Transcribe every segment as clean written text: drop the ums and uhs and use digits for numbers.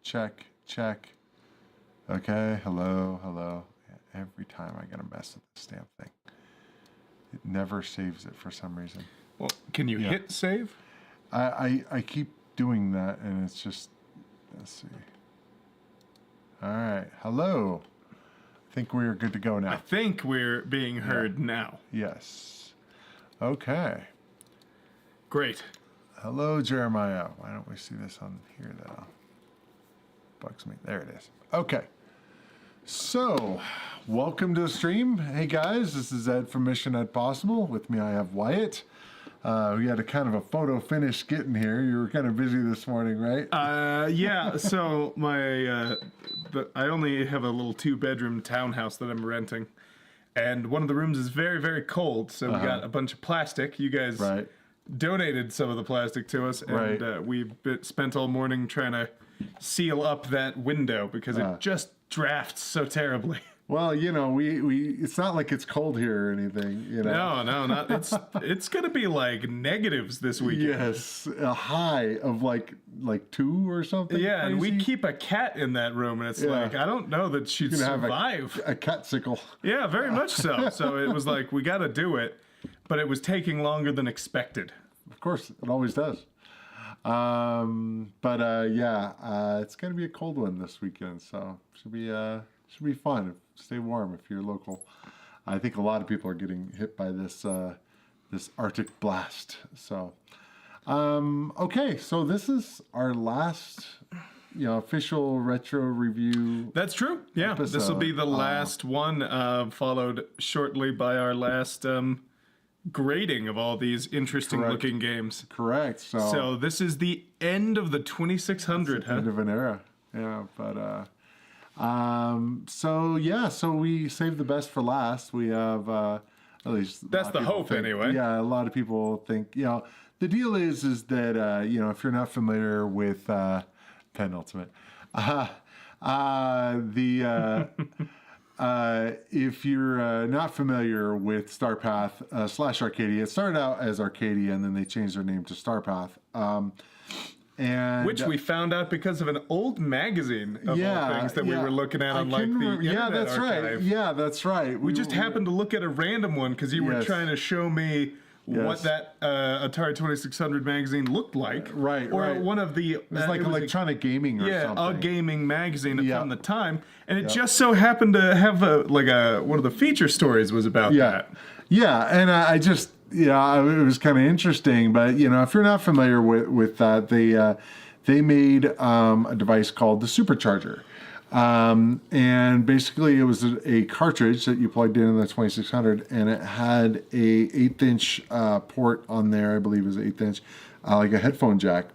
check, check. Okay, hello, hello. Yeah, every time I gotta mess with this damn thing. It never saves it for some reason. Well, can you hit save? I keep doing that, and it's just, let's see. All right, hello. I think we're good to go now. I think we're being heard now. Yes. Okay. Great. Hello, Jeremiah. Why don't we see this on here, though? Bugs me. There it is. Okay. So, welcome to the stream. Hey, guys. This is Ed from Mission Ed Possible. With me, I have Wyatt. We had a kind of a photo finish getting here. You were kind of busy this morning, right? Yeah. So I only have a little 2-bedroom townhouse that I'm renting, and one of the rooms is very, very cold. So we got a bunch of plastic. You guys donated some of the plastic to us, and we spent all morning trying to seal up that window because it just drafts so terribly. Well, you know, we it's not like it's cold here or anything, you know. No, not it's gonna be like negatives this weekend. Yes, a high of like 2 or something. Yeah, crazy. and we keep a cat in that room, and it's like I don't know that she'd survive. A catsicle. Yeah, very much so. So it was like we got to do it, but it was taking longer than expected. Of course, it always does. It's gonna be a cold one this weekend, so should be fun. Stay warm if you're local. I think a lot of people are getting hit by this this Arctic blast. So, okay, so this is our last, official retro review. That's true. Yeah, this will be the last one, followed shortly by our last grading of all these interesting looking games. Correct. So this is the end of the 2600, End of an era. Yeah, but. So we saved the best for last. We have, at least that's the hope anyway. Yeah. A lot of people think, the deal is that, if you're not familiar with, Penultimate, if you're not familiar with Starpath / Arcadia, it started out as Arcadia and then they changed their name to Starpath. And which we found out because of an old magazine of all things that we were looking at on the Internet Archive. Right. Yeah, that's right. We just happened to look at a random one because you were trying to show me what that Atari 2600 magazine looked like. Right. One of the... It was like electronic gaming or something. Yeah, a gaming magazine from the time. And it just so happened to have one of the feature stories was about that. Yeah, and I just... it was kind of interesting, but if you're not familiar with that, they made a device called the Supercharger, and basically it was a cartridge that you plugged in the 2600, and it had a 1/8-inch port on there. I believe it was 1/8 inch, like a headphone jack,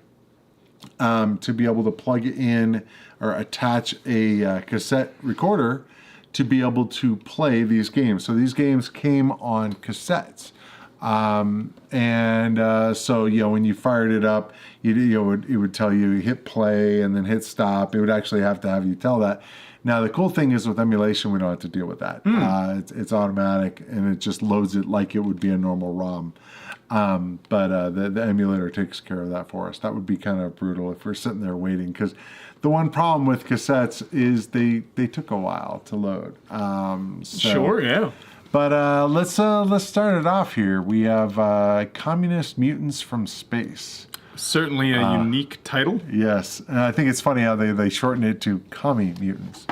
to be able to plug in or attach a cassette recorder to be able to play these games. So these games came on cassettes. So when you fired it up, it would tell you hit play and then hit stop. It would actually have to have you tell that. Now the cool thing is with emulation, we don't have to deal with that. It's automatic and it just loads it like it would be a normal ROM. The emulator takes care of that for us. That would be kind of brutal if we're sitting there waiting, because the one problem with cassettes is they took a while to load. Sure, yeah. But let's start it off here. We have Communist Mutants from Space. Certainly a unique title. Yes, and I think it's funny how they shorten it to Commie Mutants.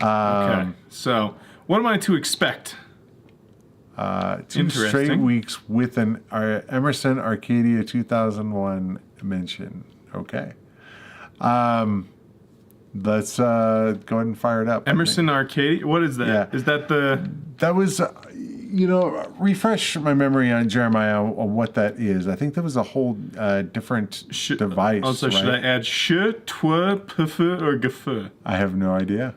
Okay, so what am I to expect? 2 straight weeks with an Emerson Arcadia 2001 mention. Okay. Let's go ahead and fire it up. Emerson Arcadia? What is that? Yeah. Is that the... That was, refresh my memory on Jeremiah on what that is. I think that was a whole different device. Also, should I add toi, pfeu, or gefeu? I have no idea.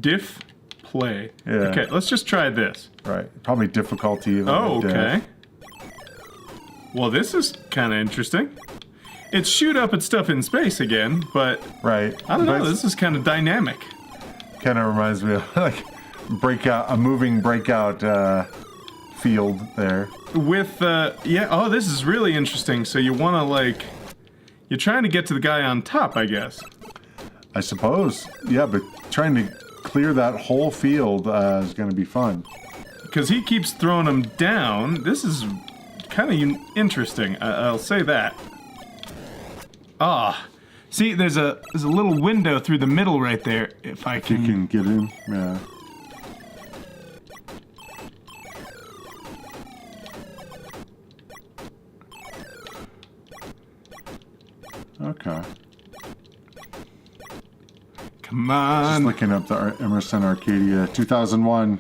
Diff, play. Yeah. Okay, let's just try this. Right. Probably difficulty. Okay. Well, this is kind of interesting. It's shoot up at stuff in space again, but I don't know. This is kind of dynamic. Kind of reminds me of like a moving breakout field there. With this is really interesting. So you want to You're trying to get to the guy on top, I guess. I suppose. Yeah, but trying to clear that whole field is going to be fun. Because he keeps throwing them down. This is kind of interesting. I'll say that. Ah. See, there's a little window through the middle right there. If I can... You can get in? Yeah. Okay. Come on. Just looking up the Emerson Arcadia 2001.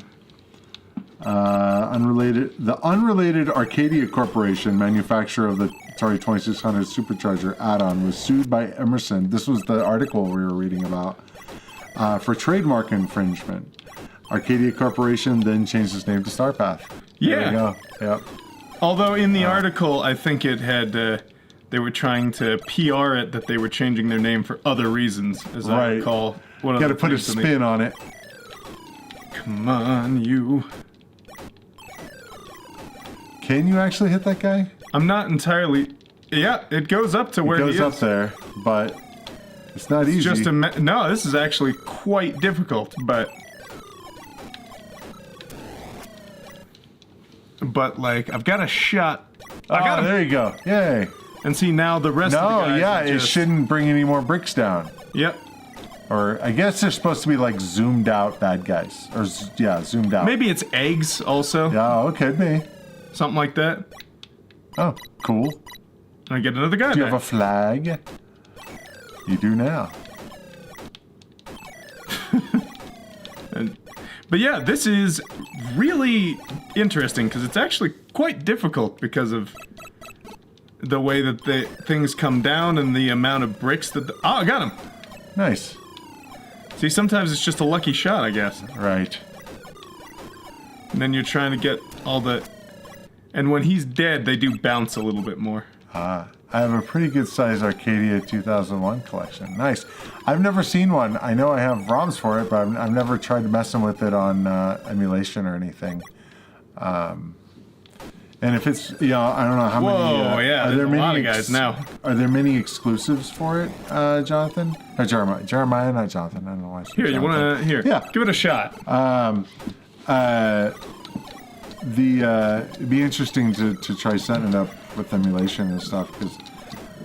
The unrelated Arcadia Corporation, manufacturer of the Atari 2600 Supercharger add-on, was sued by Emerson. This was the article we were reading about for trademark infringement. Arcadia Corporation then changed its name to Starpath. Yeah. There you go. Yep. Although in the article, I think it had they were trying to PR it that they were changing their name for other reasons, as I recall. Got to put a spin on it. Come on, you. Can you actually hit that guy? I'm not entirely... Yeah, it goes up to where he is. It goes up there, but it's not easy. Just no, this is actually quite difficult, but like, I've got a shot. I got him. There you go. Yay. And see, now the rest of the guys it shouldn't bring any more bricks down. Yep. Or I guess they're supposed to be like zoomed out bad guys. Or zoomed out. Maybe it's eggs also. Yeah, it could be. Something like that. Oh, cool. And I get another guy. Do you have a flag? You do now. But yeah, this is really interesting because it's actually quite difficult because of the way that the things come down and the amount of bricks that... Oh, I got him! Nice. See, sometimes it's just a lucky shot, I guess. Right. And then you're trying to get all the... And when he's dead, they do bounce a little bit more. I have a pretty good size Arcadia 2001 collection. Nice. I've never seen one. I know I have ROMs for it, but I've never tried messing with it on emulation or anything. And if it's, I don't know how many... yeah, are there many a lot of guys now. Are there many exclusives for it, Jonathan? Or Jeremiah? Jeremiah, not Jonathan. I don't know why I said Here, Jonathan. you want to... Here, yeah. Give it a shot. It'd be interesting to try setting it up with emulation and stuff, because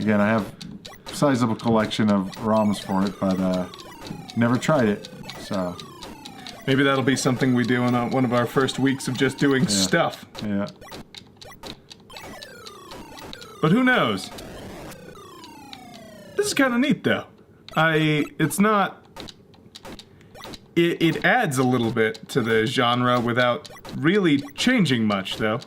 again, I have a sizable collection of ROMs for it, but never tried it, so maybe that'll be something we do on one of our first weeks of just doing stuff. Yeah. But who knows? This is kind of neat, though. It's not... It adds a little bit to the genre without really changing much, though.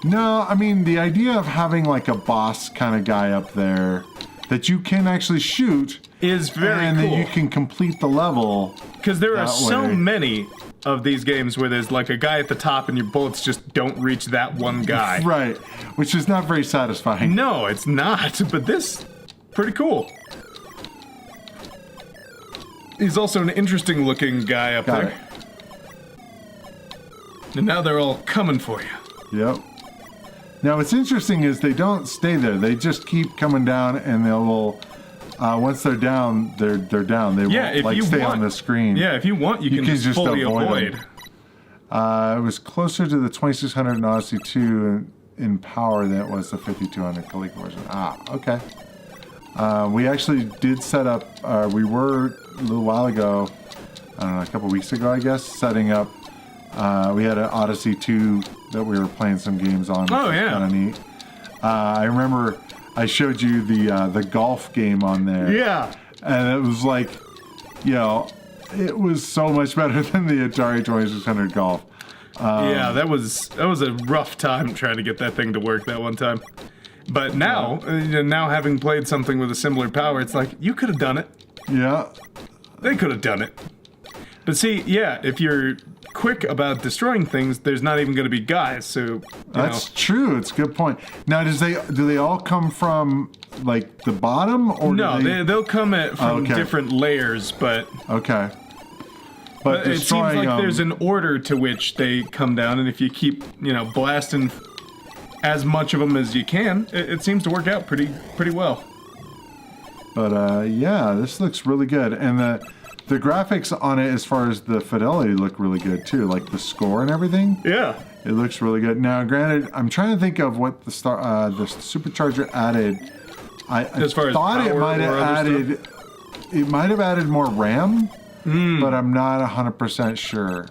No, I mean, the idea of having like a boss kind of guy up there that you can actually shoot is very cool. And then you can complete the level. Because there are so many of these games where there's like a guy at the top and your bullets just don't reach that one guy. Right, which is not very satisfying. No, it's not, but this, pretty cool. He's also an interesting looking guy up there. And now they're all coming for you. Yep. Now what's interesting is they don't stay there. They just keep coming down, and they will. Once they're down, they're down. They won't like stay on the screen. Yeah, if you want, you can just fully avoid. It was closer to the 2600 and Odyssey 2 in power than it was the 5200 Coleco version. Okay. We actually did set up. We were a little while ago, I don't know, a couple weeks ago, I guess, setting up. We had an Odyssey 2 that we were playing some games on. Oh yeah, kind of neat. I remember I showed you the golf game on there. Yeah, and it was like, it was so much better than the Atari 2600 Golf. Yeah, that was a rough time trying to get that thing to work that one time. But now having played something with a similar power, it's like, you could have done it. Yeah. They could have done it. But see, yeah, if you're quick about destroying things, there's not even going to be guys, so... That's true, it's a good point. Now, do they all come from, like, the bottom, or no, they'll come from different layers, but... Okay. But it seems like there's an order to which they come down, and if you keep, blasting as much of them as you can, it seems to work out pretty well. But yeah, this looks really good, and the graphics on it, as far as the fidelity, look really good too. Like the score and everything. Yeah. It looks really good. Now, granted, I'm trying to think of what the supercharger added. I as far thought as it might have added. It might have added more RAM, but I'm not 100% sure.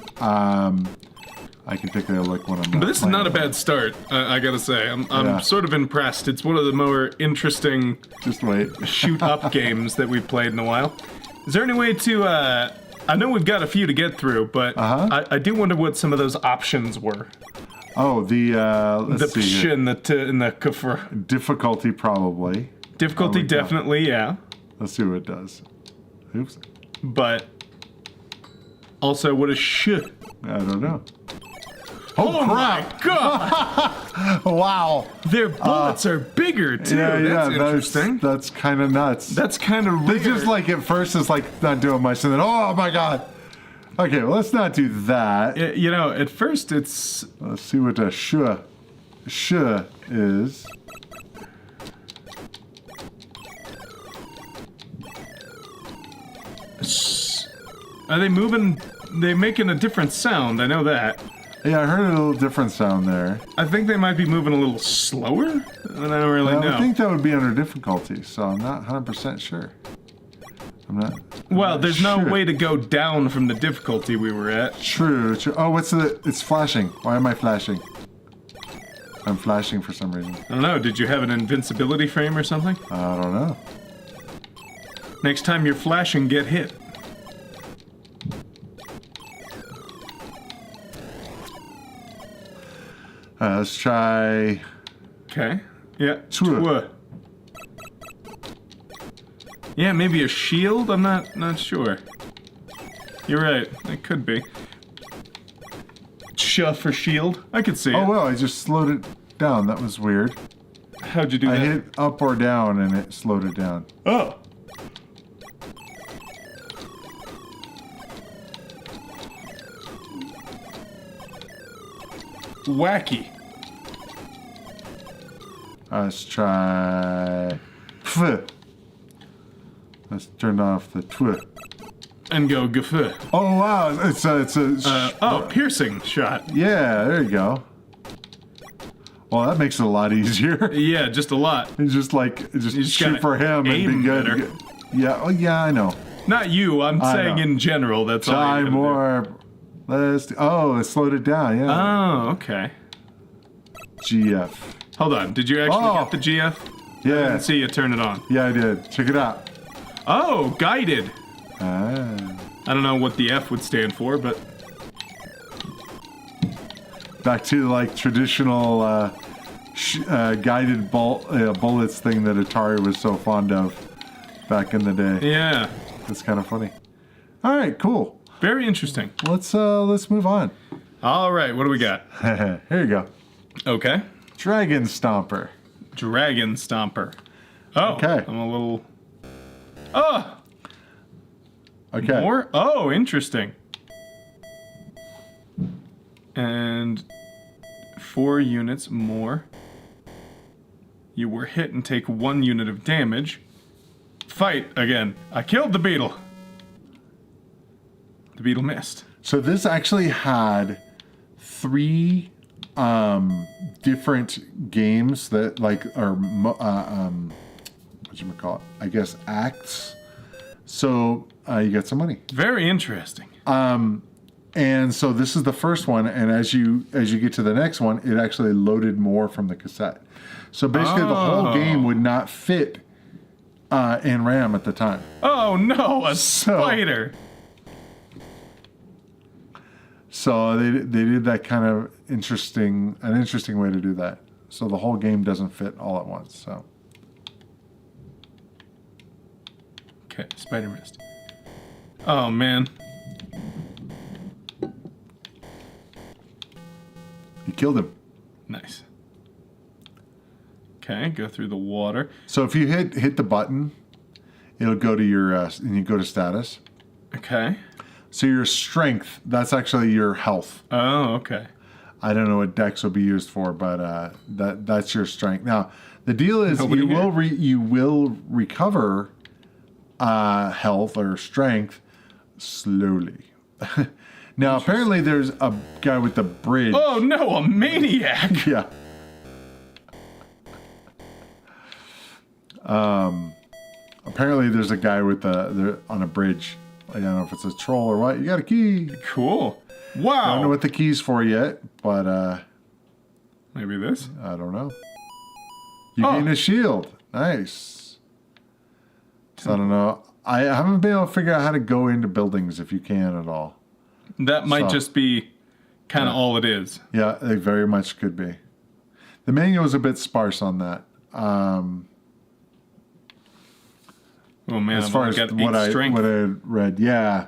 I can take a look when I'm. But this is not a bad start. I gotta say, I'm sort of impressed. It's one of the more interesting. Just wait. shoot up games that we've played in a while. Is there any way to? I know we've got a few to get through, but I do wonder what some of those options were. Oh, let's see psh here. in the kufr. Difficulty probably. Difficulty definitely, yeah. Let's see what it does. Oops. But also, what is sh? I don't know. Oh my god! Wow. Their bullets are bigger too. That's interesting. That's kind of nuts. That's kind of It's just like at first it's like not doing much, and then oh my god. Okay, well let's not do that. You know, at first it's. Let's see what the sh is. Are they moving? They're making a different sound. I know that. Yeah, I heard a little different sound there. I think they might be moving a little slower. I don't really know. I think that would be under difficulty, so I'm not 100% sure. Well, there's no way to go down from the difficulty we were at. True. Oh, it's flashing. Why am I flashing? I'm flashing for some reason. I don't know. Did you have an invincibility frame or something? I don't know. Next time you're flashing, get hit. Let's try. Okay. Yeah. Twa. Yeah, maybe a shield? I'm not sure. You're right. It could be. Sh for shield? I could see it. Oh, well, I just slowed it down. That was weird. How'd you do that? I hit up or down and it slowed it down. Oh. Wacky. Let's try. Let's turn off the twi. And go gaffa. Oh wow! It's a piercing shot. Yeah, there you go. Well, that makes it a lot easier. Yeah, just a lot. It's just like just shoot for him and be good. Better. Yeah. Oh yeah, I know. Not you. I'm saying in general. That's all. Try more. Let's. Oh, it slowed it down. Yeah. Oh, okay. GF. Hold on. Did you actually get the GF? Yeah. I didn't see you turn it on. Yeah, I did. Check it out. Oh, guided. Ah. I don't know what the F would stand for, but back to like traditional guided bullets thing that Atari was so fond of back in the day. Yeah. It's kind of funny. All right, cool. Very interesting. Let's move on. All right, what do we got? Here you go. Okay. Dragonstomper. Dragonstomper. Oh, okay. I'm a little. Oh. Okay. More? Oh, interesting. And 4 units more. You were hit and take 1 unit of damage. Fight again. I killed the beetle. The beetle missed. So this actually had 3 different games that like are what you call it? I guess acts. So you get some money. Very interesting. And so this is the first one, and as you get to the next one, it actually loaded more from the cassette. So basically, the whole game would not fit in RAM at the time. Oh no, a spider! So they did that kind of an interesting way to do that. So the whole game doesn't fit all at once. So. Okay, spider missed. Oh man. You killed him. Nice. Okay, go through the water. So if you hit the button, it'll go to your and you go to status. Okay. So your strength, that's actually your health. Oh, okay. I don't know what dex will be used for, but that's your strength. Now the deal is you will recover health or strength slowly. Now, apparently there's a guy with the bridge. Oh no, a maniac! Yeah. Apparently there's a guy with on a bridge. I don't know if it's a troll or what. You got a key. Cool. Wow. I don't know what the key's for yet, but maybe this? I don't know. You gain a shield. Nice. So I don't know. I haven't been able to figure out how to go into buildings if you can at all. That might just be kind of all it is. Yeah, they very much could be. The manual is a bit sparse on that. Oh man, as far as what I read, yeah,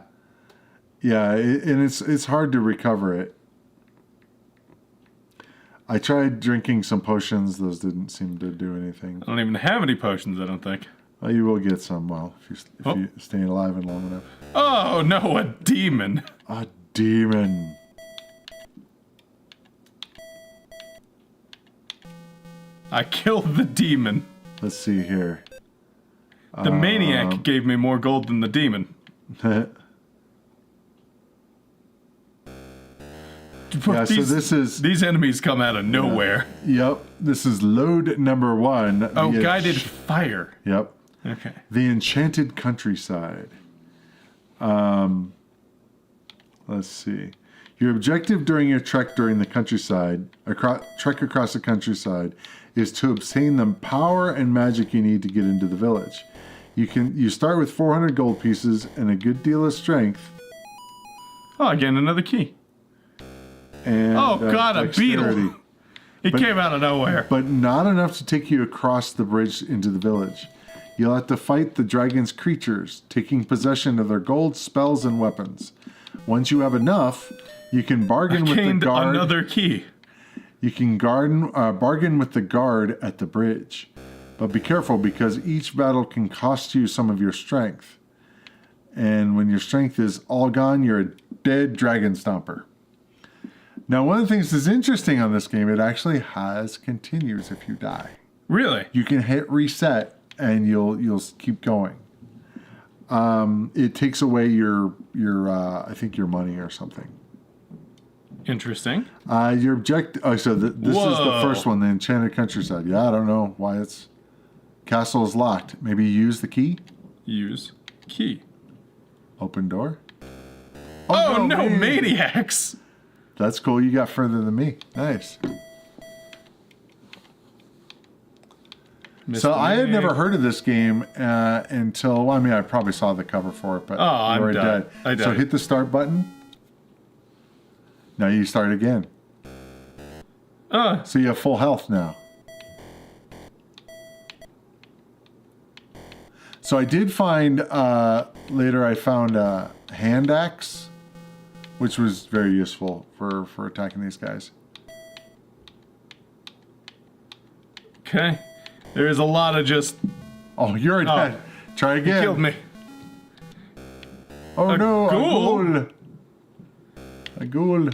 and it's hard to recover it. I tried drinking some potions; those didn't seem to do anything. I don't even have any potions, I don't think. Well, you will get some. Well, if you stay alive and long enough. Oh no, a demon! A demon. I killed the demon. Let's see here. The maniac gave me more gold than the demon. Yeah, so this is... These enemies come out of nowhere. Yep, this is load number 1. Oh, guided fire. Yep. Okay. The Enchanted Countryside. Let's see. Your objective during your trek during the countryside, trek across the countryside, is to obtain the power and magic you need to get into the village. You start with 400 gold pieces and a good deal of strength. Oh, again, another key. And God, a dexterity. beetle. It came out of nowhere. But not enough to take you across the bridge into the village. You'll have to fight the dragon's creatures, taking possession of their gold, spells, and weapons. Once you have enough, you can bargain with the guard. Another key. You can bargain with the guard at the bridge. But be careful, because each battle can cost you some of your strength. And when your strength is all gone, you're a dead Dragonstomper. Now, one of the things that's interesting on this game, it actually has continues if you die. Really? You can hit reset and you'll keep going. It takes away your I think your money or something. Interesting. Your object. Oh, so this is the first one, the Enchanted Countryside. Yeah, I don't know why it's castle is locked. Maybe use the key. Use key. Open door. Oh no, maniacs! That's cool. You got further than me. Nice. So I had never heard of this game until, I mean, I probably saw the cover for it, but I'm dead. I died. So hit the start button. Now you start again. So you have full health now. So I did find, later I found a hand axe, which was very useful for attacking these guys. Okay. There is a lot of just... Oh, you're dead. Try again. You killed me. Oh no, a ghoul. ghoul. A ghoul.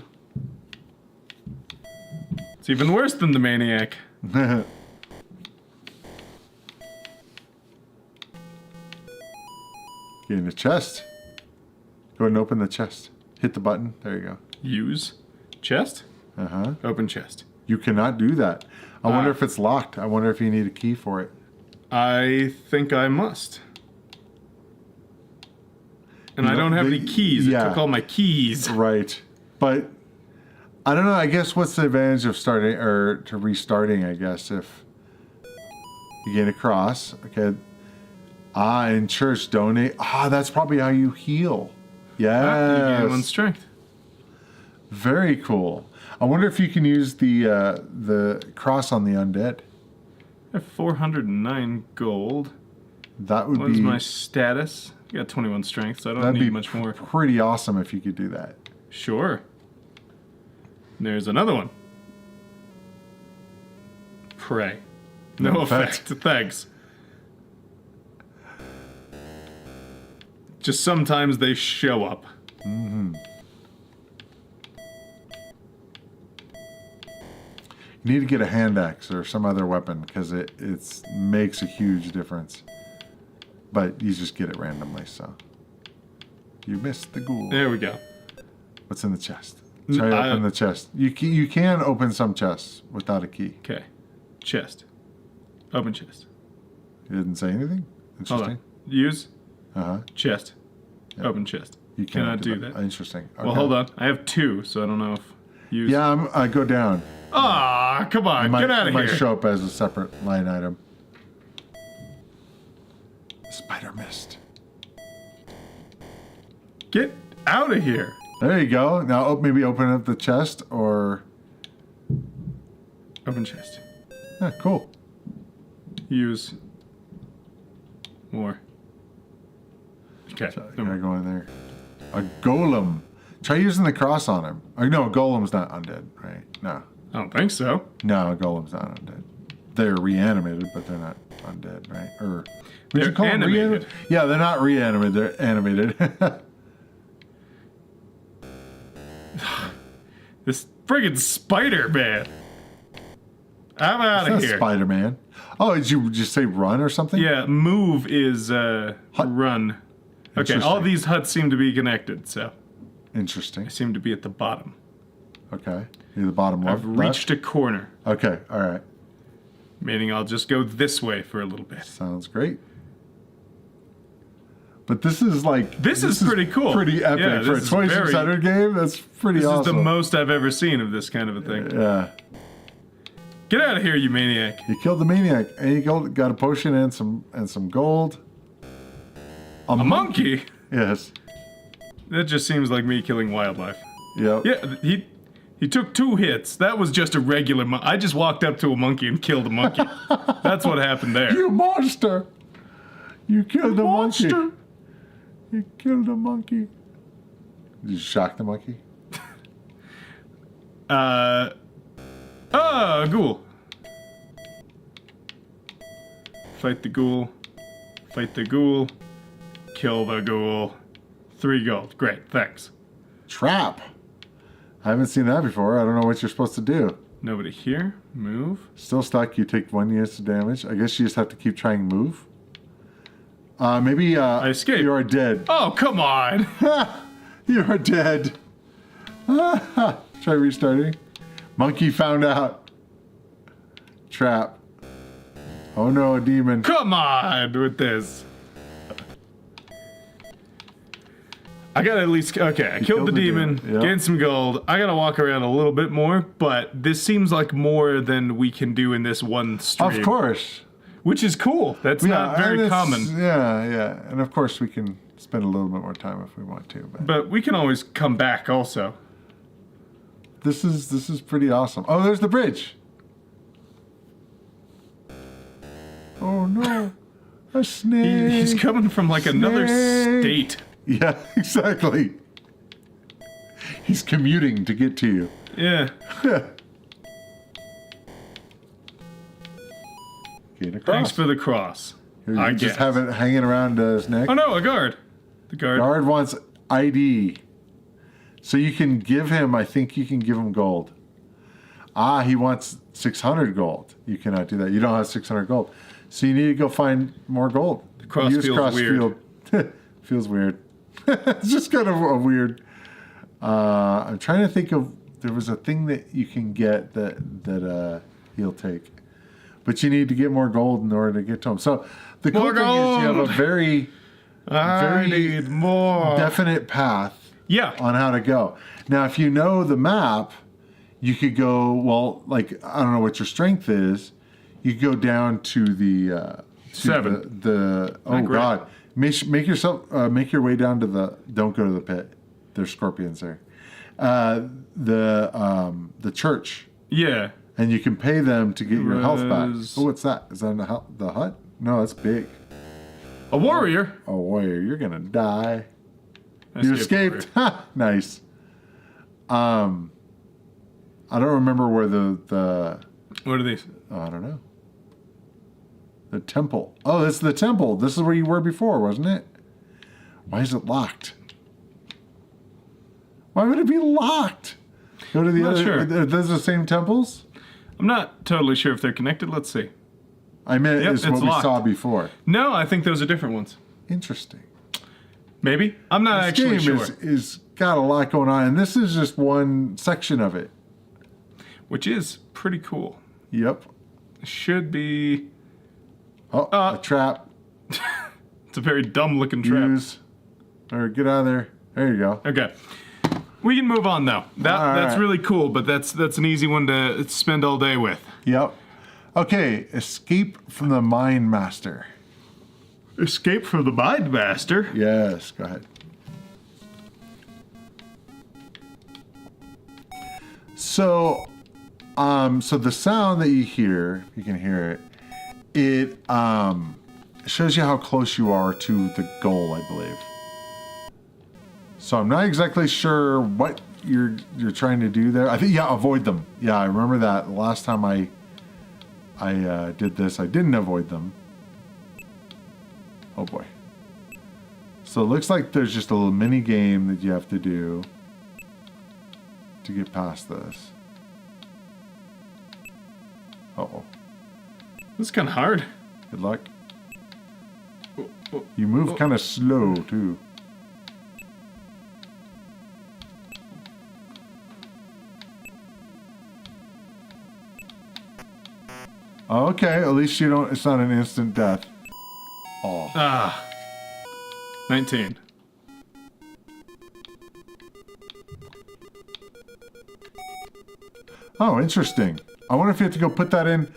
It's even worse than the maniac. Get in the chest. Go ahead and open the chest. Hit the button. There you go. Use chest. Open chest. You cannot do that. I wonder if it's locked. I wonder if you need a key for it. I think I must. And I don't have any keys. It took all my keys. Right. But I don't know. I guess what's the advantage of starting or to restarting, I guess, if you get across. Okay. In church, donate. That's probably how you heal. Yeah. You gain 1 strength. Very cool. I wonder if you can use the cross on the undead. I have 409 gold. That would be... What is my status? I got 21 strength, so I don't need much more. Pretty awesome if you could do that. Sure. There's another one. Pray. No effect. Thanks. Just sometimes they show up. Mm-hmm. You need to get a hand axe or some other weapon because it makes a huge difference. but you just get it randomly. So you missed the ghoul. There we go. What's in the chest? Try to open the chest. You can open some chests without a key. Okay. Chest. Open chest. You didn't say anything? Interesting. Hold on. Use. Uh-huh. Chest. Yep. Open chest. You cannot do that. Interesting. Okay. Well, hold on. I have 2, so I don't know if use. Yeah, I go down. Ah, come on. Get out of It here. might show up as a separate line item. Spider mist. Get out of here. There you go. Now maybe open up the chest or... Open chest. Yeah, cool. Use. More. Okay. So I gotta go in there. A golem. Try using the cross on him. No, a golem's not undead, right? No. I don't think so. No, a golem's not undead. They're reanimated, but they're not undead, right? Or They're animated. Yeah, they're not reanimated. They're animated. This friggin' Spider-Man. I'm out of here. Spider-Man. Oh, did you just say run or something? Yeah, move is run. Okay, all these huts seem to be connected, so Interesting. I seem to be at the bottom. Okay. You're the bottom left. I've reached a corner, Okay, all right. meaning I'll just go this way for a little bit. Sounds great. But this is like... This is pretty cool. Pretty epic. Yeah, For a this is 2600 game, that's pretty This awesome. is the most I've ever seen of this kind of a thing. Yeah. Get out of here, you maniac. You killed the maniac, and you got a potion and some gold. A monkey? Yes. That just seems like me killing wildlife. Yep. Yeah, he took 2 hits. That was just a regular monkey. I just walked up to a monkey and killed a monkey. That's what happened there. You monster! You killed a monkey. Monster. You killed a monkey. Did you shock the monkey? Ghoul. Fight the ghoul. Fight the ghoul. Kill the ghoul. 3 gold. Great, thanks. Trap. I haven't seen that before. I don't know what you're supposed to do. Nobody here. Move. Still stuck. You take 1 unit of damage. I guess you just have to keep trying to move. Maybe I escaped. You are dead. Oh, come on. You are dead. Try restarting. Monkey found out. Trap. Oh no, a demon. Come on with this. I gotta at least... Okay, I killed the demon, Yep. gained some gold. I gotta walk around a little bit more, but this seems like more than we can do in this one stream. Of course. Which is cool. That's not and very it's- common. Yeah. And of course we can spend a little bit more time if we want to. But we can always come back also. This is pretty awesome. Oh, there's the bridge. Oh no. A snake. He's coming from like another Snake. state. Yeah, exactly. He's commuting to get to you. Yeah. Gain a cross. Thanks for the cross. You I just guess. have it hanging around his neck. Oh no, a guard. The guard. Guard wants ID. So you can give him, I think you can give him gold. He wants 600 gold. You cannot do that. You don't have 600 gold. So you need to go find more gold. The cross Use feels weird. Feels weird. It's just kind of a weird. I'm trying to think of, there was a thing that you can get that he'll take. But you need to get more gold in order to get to him. So the cool thing is you have a very need more. definite path Yeah. on how to go. Now, if you know the map, you could go, well, like, I don't know what your strength is. You could go down to the... 7. Oh, Great. God. Make your way down to the... Don't go to the pit. There's scorpions there. The church. Yeah. And you can pay them to get your health back. Res- Oh, what's that? Is that the hut? No, that's big. A warrior. Oh, warrior, you're going to die. I You skipped escaped. Ha, nice. I don't remember where the What are these? I don't know. The temple. Oh, this is the temple. This is where you were before, wasn't it? Why is it locked? Why would it be locked? Go to the I'm not other. sure. Are those the same temples? I'm not totally sure if they're connected. Let's see. I meant Yep, is it's what we locked. saw before. No, I think those are different ones. Interesting. Maybe. I'm not This actually game sure. is got a lot going on, and this is just one section of it. Which is pretty cool. Yep. Should be... Oh, a trap. It's a very dumb looking trap. Use. Or get out of there. There you go. Okay. We can move on though. That's really cool, but that's an easy one to spend all day with. Yep. Okay, escape from the Mindmaster. Escape from the Mindmaster? Yes, go ahead. So, so the sound that you hear, you can hear it, it shows you how close you are to the goal, I believe. So I'm not exactly sure what you're trying to do there. I think, yeah, avoid them. Yeah, I remember that. The last time I did this, I didn't avoid them. Oh boy. So it looks like there's just a little mini game that you have to do to get past this. Uh-oh. This is kind of hard. Good luck. You move kind of slow, too. Okay, at least you don't, it's not an instant death. Oh. Ah. 19. Oh, interesting. I wonder if you have to go put that in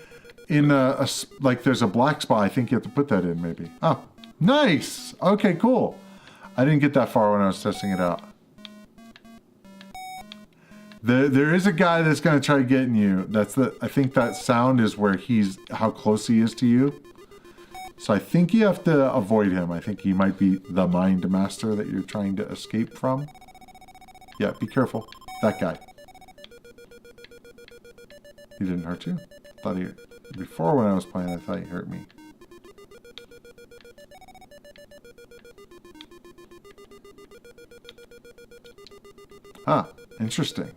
like there's a black spot. I think you have to put that in maybe. Oh, nice. Okay, cool. I didn't get that far when I was testing it out. There is a guy that's going to try getting you. I think that sound is where how close he is to you. So I think you have to avoid him. I think he might be the Mindmaster that you're trying to escape from. Yeah, be careful. That guy. He didn't hurt you? Before when I was playing, I thought he hurt me. Ah, interesting.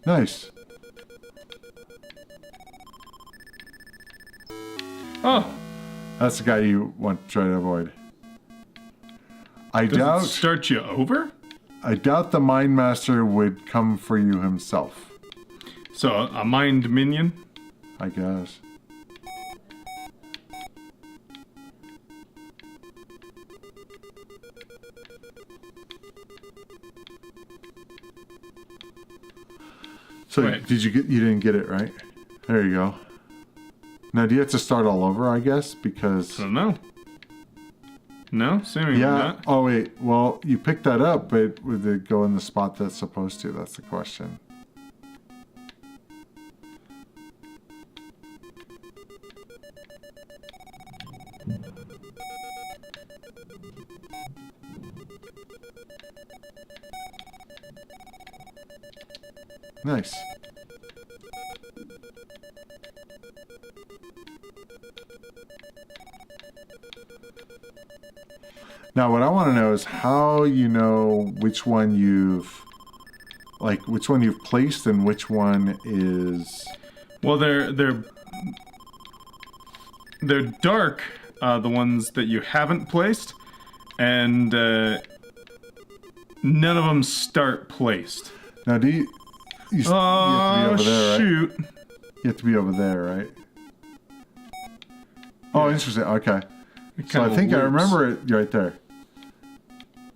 Nice. Oh. That's the guy you want to try to avoid. Does it start you over? I doubt the Mindmaster would come for you himself. So, a mind minion? I guess. So Wait. you didn't get it, right? There you go. Now do you have to start all over, I guess? Because I don't know. No? Seemingly yeah. not. Oh wait, well you picked that up, but would it go in the spot that's supposed to? That's the question. Nice. Now what I want to know is how you know which one you've placed and which one is... Well, they're dark, the ones that you haven't placed, and none of them start placed. Now do you have to be over there, right? Shoot. You have to be over there, right? Oh, interesting. Okay. So I think I remember it right there.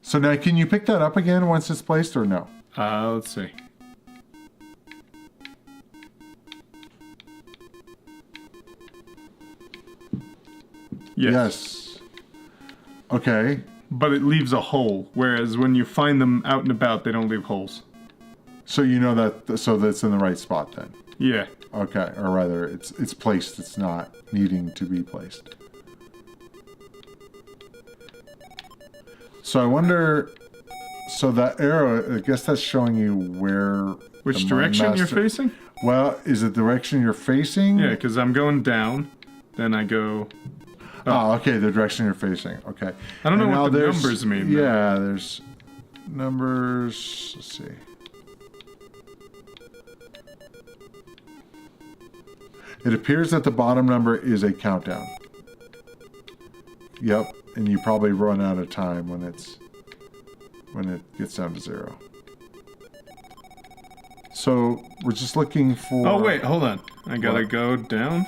So now can you pick that up again once it's placed or no? Let's see. Yes. Okay. But it leaves a hole, whereas when you find them out and about, they don't leave holes. So you know that, so that's in the right spot then? Yeah. Okay, or rather, it's placed. It's not needing to be placed. So I wonder. So that arrow, I guess that's showing you where... Which direction you're facing? Well, is it the direction you're facing? Yeah, because I'm going down. Then I go... Oh, okay, the direction you're facing. Okay. I don't know what the numbers mean. Yeah, there's numbers. Let's see. It appears that the bottom number is a countdown. Yep, and you probably run out of time when it gets down to 0. So we're just looking for... Oh, wait, hold on. I gotta go down.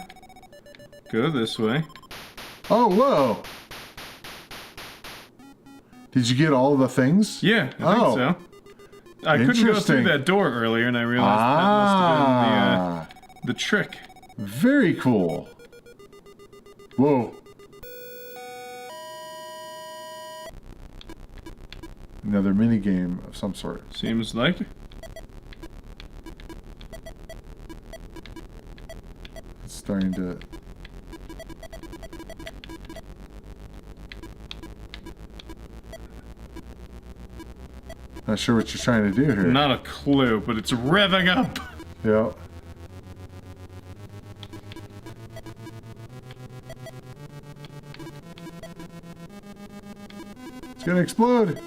Go this way. Oh, whoa! Did you get all the things? Yeah, I think so. I couldn't go through that door earlier, and I realized that must have been the trick. Very cool. Whoa. Another mini game of some sort. Seems like it. It's starting to... Not sure what you're trying to do here. Not a clue, but it's revving up. Yeah. It's gonna explode.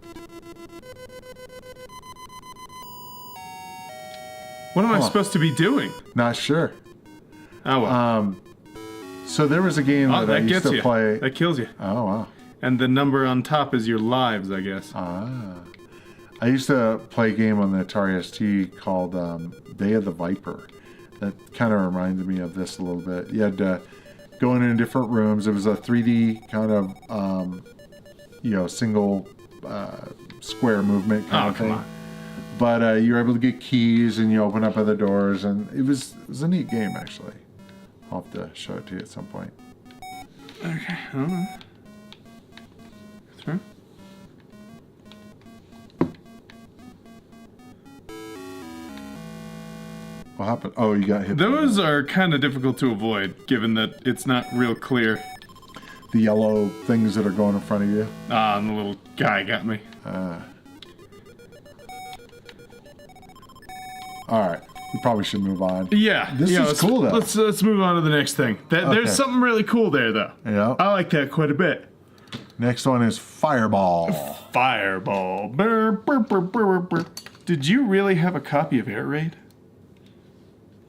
What am I supposed to be doing? Not sure. Oh well. So there was a game that I used to play. That kills you. Oh wow. And the number on top is your lives, I guess. I used to play a game on the Atari ST called Day of the Viper. That kind of reminded me of this a little bit. You had to go in different rooms. It was a 3D kind of, single square movement kind of thing. Come on. But you were able to get keys and you open up other doors, and it was a neat game actually. I'll have to show it to you at some point. Okay, hold on. Through. What happened? Oh, you got hit. Those are kind of difficult to avoid, given that it's not real clear. The yellow things that are going in front of you. And the little guy got me. All right, we probably should move on. Yeah, this is cool though. Let's move on to the next thing. There's something really cool there though. Yeah, I like that quite a bit. Next one is Fireball. Fireball. Burr, burr, burr, burr, burr. Did you really have a copy of Air Raid?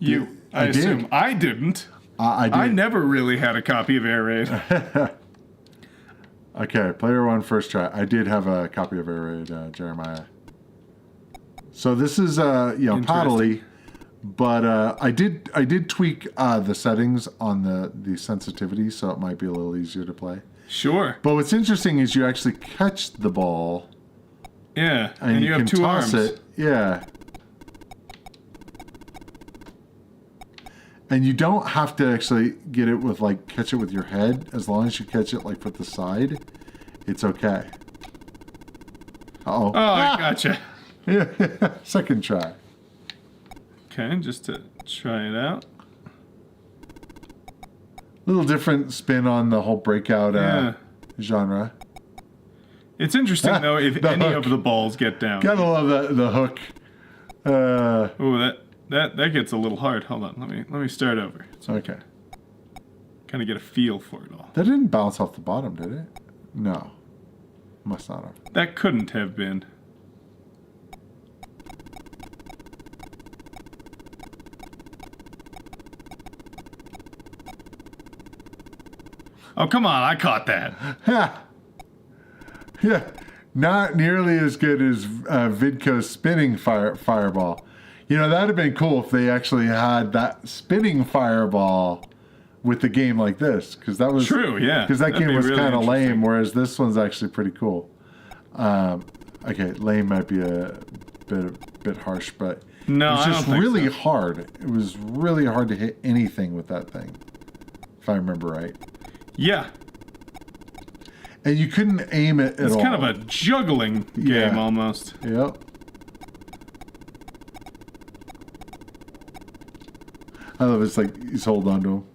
I assume. Did. I didn't. I did. I never really had a copy of Air Raid. Okay, player one, first try. I did have a copy of Air Raid, Jeremiah. So this is, paddly, but I did tweak the settings on the sensitivity, so it might be a little easier to play. Sure. But what's interesting is you actually catch the ball. Yeah, and you have two arms. It. Yeah. And you don't have to actually get it with, catch it with your head. As long as you catch it, with the side, it's okay. Uh-oh. Oh, I gotcha. Yeah, second try. Okay, just to try it out. Little different spin on the whole breakout genre. It's interesting, though, if any of the balls get down. Gotta love the hook. Oh, that gets a little hard. Hold on, let me start over. So okay. Kind of get a feel for it all. That didn't bounce off the bottom, did it? No. Must not have. That couldn't have been. Oh, come on, I caught that. Yeah. Not nearly as good as Vidco's spinning fireball. You know, that'd have been cool if they actually had that spinning fireball with the game like this, because that was true. Yeah, because that game was really kind of lame, whereas this one's actually pretty cool. Okay, lame might be a bit harsh, but no, it was just really so. hard. It was really hard to hit anything with that thing, if I remember right. Yeah. And you couldn't aim it at all. It's kind of a juggling game almost. Yep. I love it's he's holding on to them.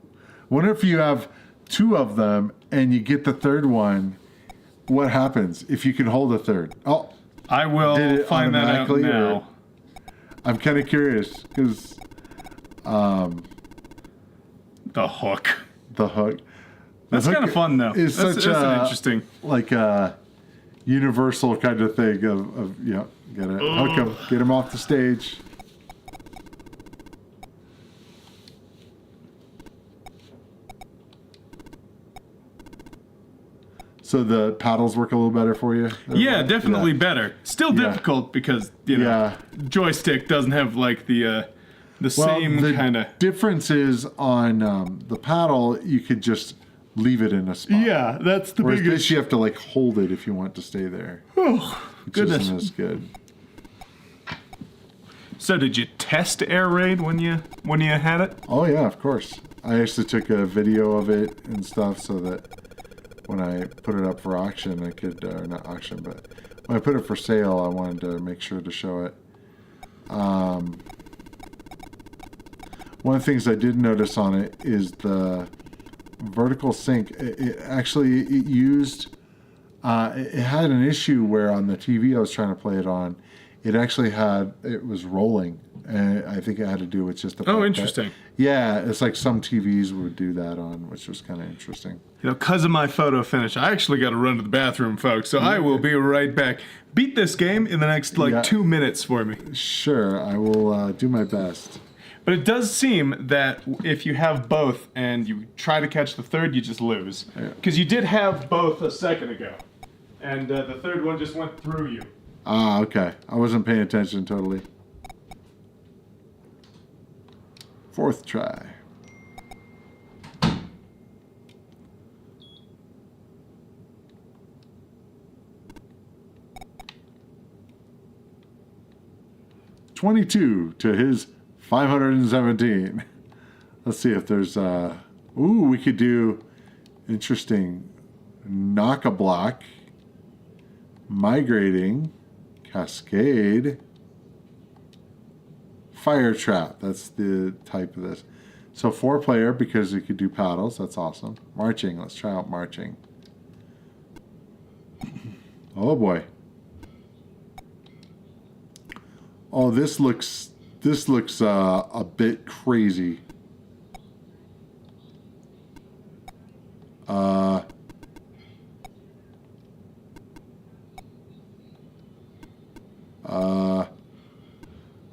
Wonder if you have two of them and you get the third one, what happens if you can hold a third? Oh, I will did it find that out automatically, now. I'm kind of curious because The hook. the hook. That's kind of fun, though. Is That's such an a interesting. like a universal kind of thing of gotta hook him, get him off the stage. So the paddles work a little better for you? Yeah, definitely better. Still difficult because, joystick doesn't have like the same kind of... difference is on the paddle, you could just leave it in a spot. Yeah, that's the Whereas biggest... this, you have to like hold it if you want to stay there. Oh, goodness. Isn't as good. So did you test Air Raid when you had it? Oh yeah, of course. I actually took a video of it and stuff so that when I put it up for auction, I could, or not auction, but when I put it for sale, I wanted to make sure to show it. One of the things I did notice on it is the vertical sync. It used, it had an issue where on the TV I was trying to play it on, it was rolling. And I think it had to do with just the fact interesting. Yeah, it's like some TVs would do that on, which was kind of interesting. Because of my photo finish, I actually got to run to the bathroom, folks, so I will be right back. Beat this game in the next, 2 minutes for me. Sure, I will do my best. But it does seem that if you have both and you try to catch the third, you just lose. Because you did have both a second ago, and the third one just went through you. Ah, okay. I wasn't paying attention totally. Fourth try. $22 to his 517. Let's see if there's we could do interesting knock a block, migrating, cascade, fire trap. That's the type of this. So 4-player because you could do paddles. That's awesome. Marching. Let's try out marching. Oh boy. Oh, this looks a bit crazy.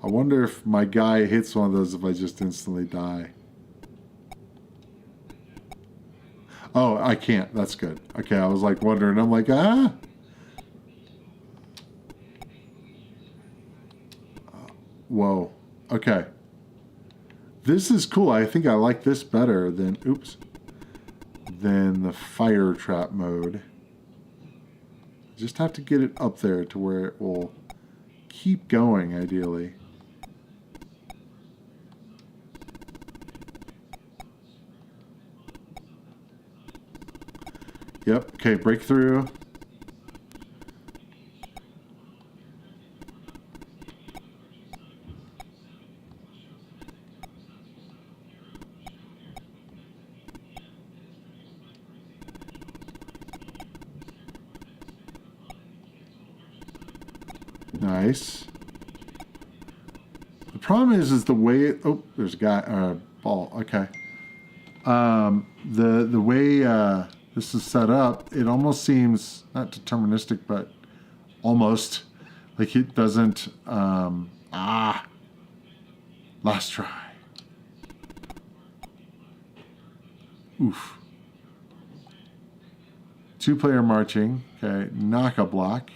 I wonder if my guy hits one of those if I just instantly die. Oh, I can't. That's good. Okay, I was like wondering. I'm like, Whoa. Okay. This is cool. I think I like this better than the fire trap mode. Just have to get it up there to where it will keep going, ideally. Yep. Okay, breakthrough. Nice. The problem is the way it, there's a guy ball. Okay. The way this is set up, it almost seems not deterministic, but almost like it doesn't. Last try. Oof. 2-player marching. Okay. Knock a block.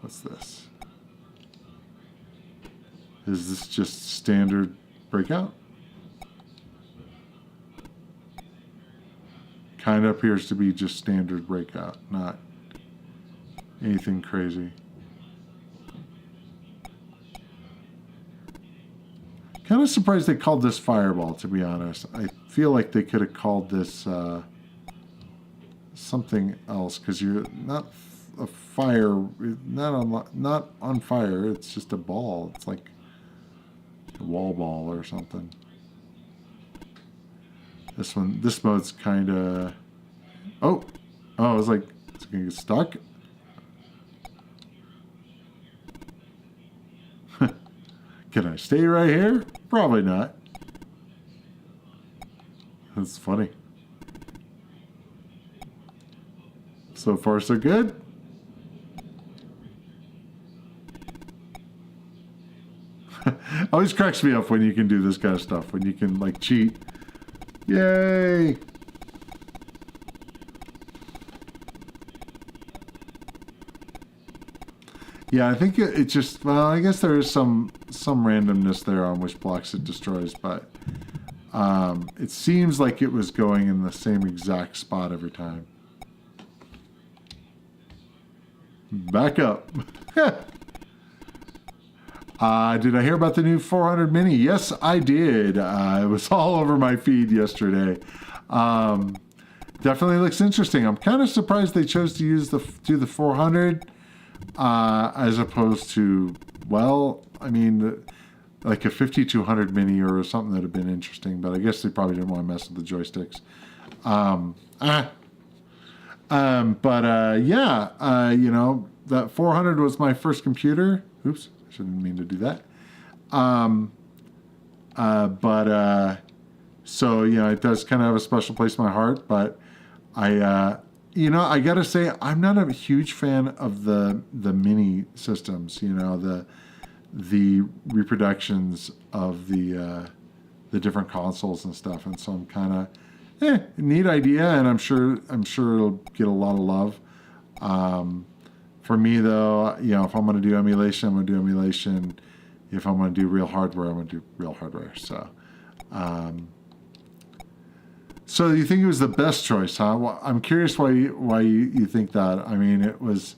What's this? Is this just standard breakout? Kind of appears to be just standard breakout, not anything crazy. Kind of surprised they called this Fireball, to be honest. I feel like they could have called this something else, because you're not a fire, not on fire. It's just a ball. It's like a wall ball or something. This mode's kind of. Oh, I was like, it's gonna get stuck. Can I stay right here? Probably not. That's funny. So far, so good. Always cracks me up when you can do this kind of stuff. When you can, like, cheat. Yay! Yeah, I think it just, well, I guess there is some randomness there on which blocks it destroys, but it seems like it was going in the same exact spot every time. Back up. Did I hear about the new 400 Mini? Yes, I did. It was all over my feed yesterday. Definitely looks interesting. I'm kind of surprised they chose to do the 400 as opposed to, well, I mean, like a 5200 Mini or something that would have been interesting, but I guess they probably didn't want to mess with the joysticks. You know, that 400 was my first computer. Oops, I shouldn't mean to do that. So, you know, it does kind of have a special place in my heart, but you know, I gotta say, I'm not a huge fan of the mini systems, you know, the reproductions of the different consoles and stuff, and so I'm kind of, neat idea, and I'm sure it'll get a lot of love. For me, though, you know, if I'm going to do emulation, I'm going to do emulation. If I'm going to do real hardware, I'm going to do real hardware. So, so you think it was the best choice, huh? Well, I'm curious why you think that. I mean, it was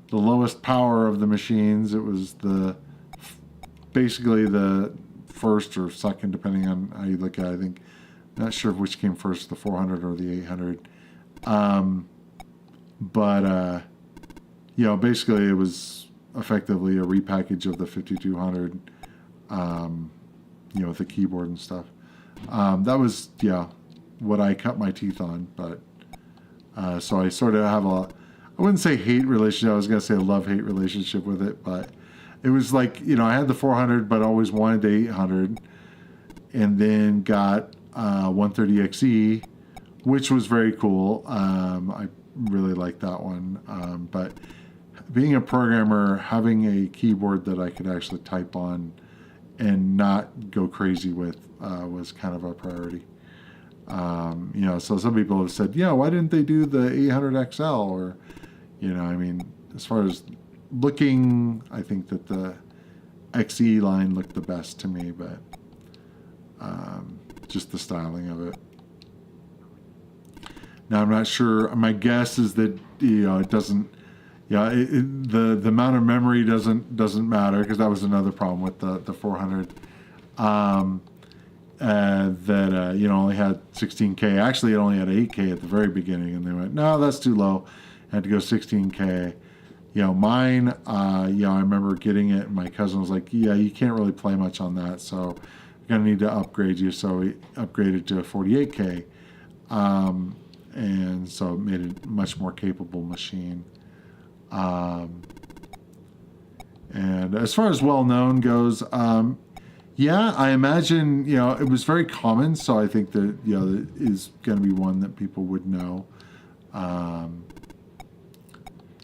the lowest power of the machines. It was basically the first or second, depending on how you look at it. I think, not sure which came first, the 400 or the 800. You know, basically it was effectively a repackage of the 5200, you know, with the keyboard and stuff. That was, yeah, what I cut my teeth on, but, so I sort of have I wouldn't say hate relationship, I was going to say a love-hate relationship with it, but it was like, you know, I had the 400, but always wanted the 800, and then got 130XE, which was very cool. I really liked that one, but being a programmer, having a keyboard that I could actually type on and not go crazy with was kind of a priority. You know, so some people have said, yeah, why didn't they do the 800XL? Or, you know, I mean, as far as looking, I think that the XE line looked the best to me, but just the styling of it. Now, I'm not sure. My guess is that, you know, it doesn't. Yeah, the amount of memory doesn't matter, because that was another problem with the 400. That you know, only had 16K. Actually, it only had 8K at the very beginning, and they went, no, that's too low. I had to go 16K. You know, mine. You know, I remember getting it, and my cousin was like, yeah, you can't really play much on that, so you're gonna need to upgrade you. So we upgraded to a 48K, and so it made it a much more capable machine. And as far as well-known goes, yeah, I imagine, you know, it was very common, so I think that, you know, it is going to be one that people would know.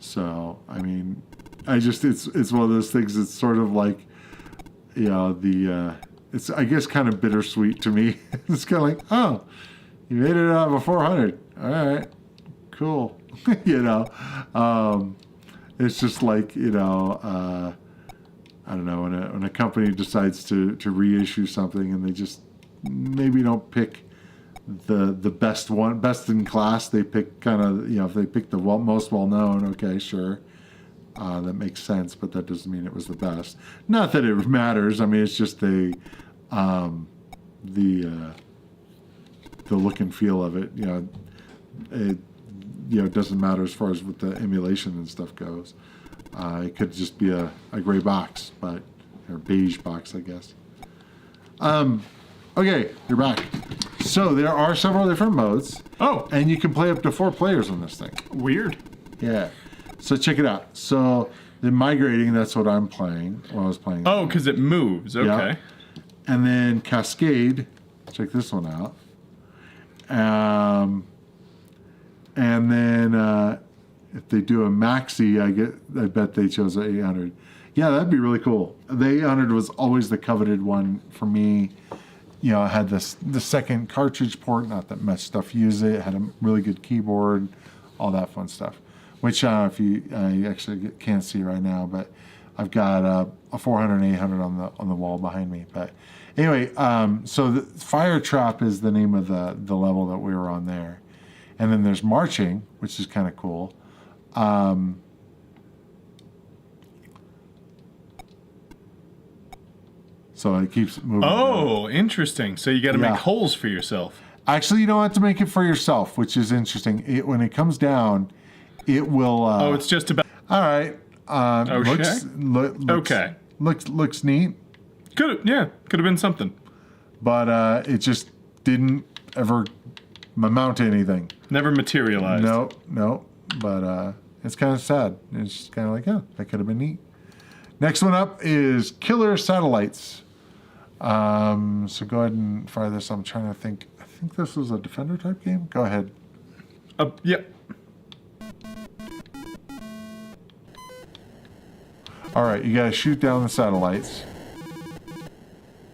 So, I mean, it's one of those things. It's sort of like, you know, it's, I guess, kind of bittersweet to me. It's kind of like, oh, you made it out of a 400. All right, cool. You know, it's just like, you know, I don't know, when a company decides to reissue something and they just maybe don't pick the best in class. They pick kind of, you know, if they pick the most well known, okay, sure, that makes sense, but that doesn't mean it was the best. Not that it matters. I mean, it's just the look and feel of it. You know, it doesn't matter as far as what the emulation and stuff goes. It could just be a gray box, or beige box, I guess. Okay, you're back. So there are several different modes. Oh. And you can play up to 4 players on this thing. Weird. Yeah. So check it out. So Then migrating, that's what I'm playing while I was playing. Oh, because it moves. Okay. Yeah. And then cascade. Check this one out. And then if they do a maxi, I bet they chose an 800. Yeah, that'd be really cool. The 800 was always the coveted one for me. You know, it had the second cartridge port, not that much stuff use it. It had a really good keyboard, all that fun stuff. Which I don't know if you actually can't see right now, but I've got a 400 and 800 on the wall behind me. But anyway, so the Fire Trap is the name of the level that we were on there. And then there's marching, which is kind of cool. So it keeps moving. Oh, interesting. So you got to make holes for yourself. Actually, you don't have to make it for yourself, which is interesting. When it comes down, it will. Oh, it's just about. All right. Okay. Looks neat. Could have been something. But it just didn't ever amount to anything. Never materialized. No. But it's kind of sad. It's just kind of like, oh, that could have been neat. Next one up is Killer Satellites. So go ahead and fire this. I'm trying to think. I think this was a Defender type game. Go ahead. Yep. All right, you got to shoot down the satellites.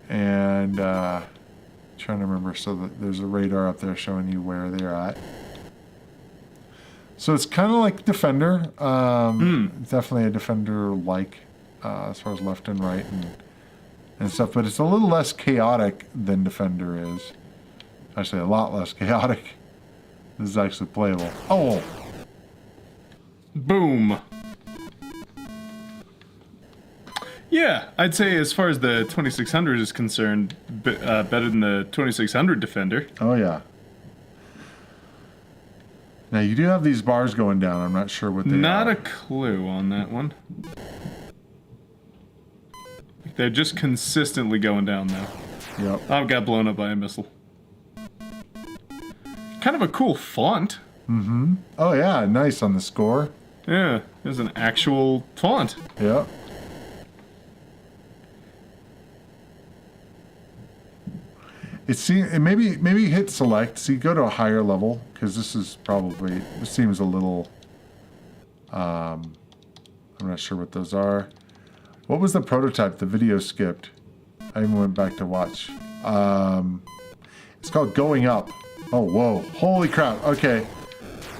And trying to remember, so that there's a radar up there showing you where they're at. So it's kind of like Defender. Definitely a Defender-like as far as left and right and stuff. But it's a little less chaotic than Defender is. Actually, a lot less chaotic. This is actually playable. Oh! Boom. Yeah, I'd say as far as the 2600 is concerned, better than the 2600 Defender. Oh, yeah. Now, you do have these bars going down. I'm not sure what they are. Not a clue on that one. They're just consistently going down now. Yep. I've got blown up by a missile. Kind of a cool font. Mm-hmm. Oh, yeah. Nice on the score. Yeah, there's an actual font. Yep. It maybe hit select. See, go to a higher level because this seems a little. I'm not sure what those are. What was the prototype? The video skipped. I even went back to watch. It's called Going Up. Oh, whoa! Holy crap! Okay,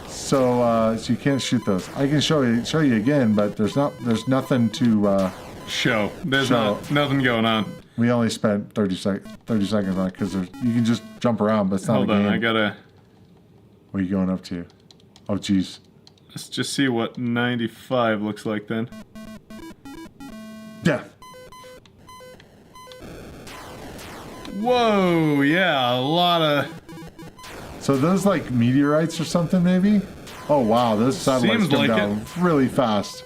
so you can't shoot those. I can show you again, but there's nothing to show. There's nothing going on. We only spent 30 seconds on it because you can just jump around, but it's not a game. Hold on, I gotta... What are you going up to? Oh, jeez. Let's just see what 95 looks like then. Yeah. Whoa, yeah, a lot of... So those like meteorites or something, maybe? Oh, wow, those satellites come down really fast.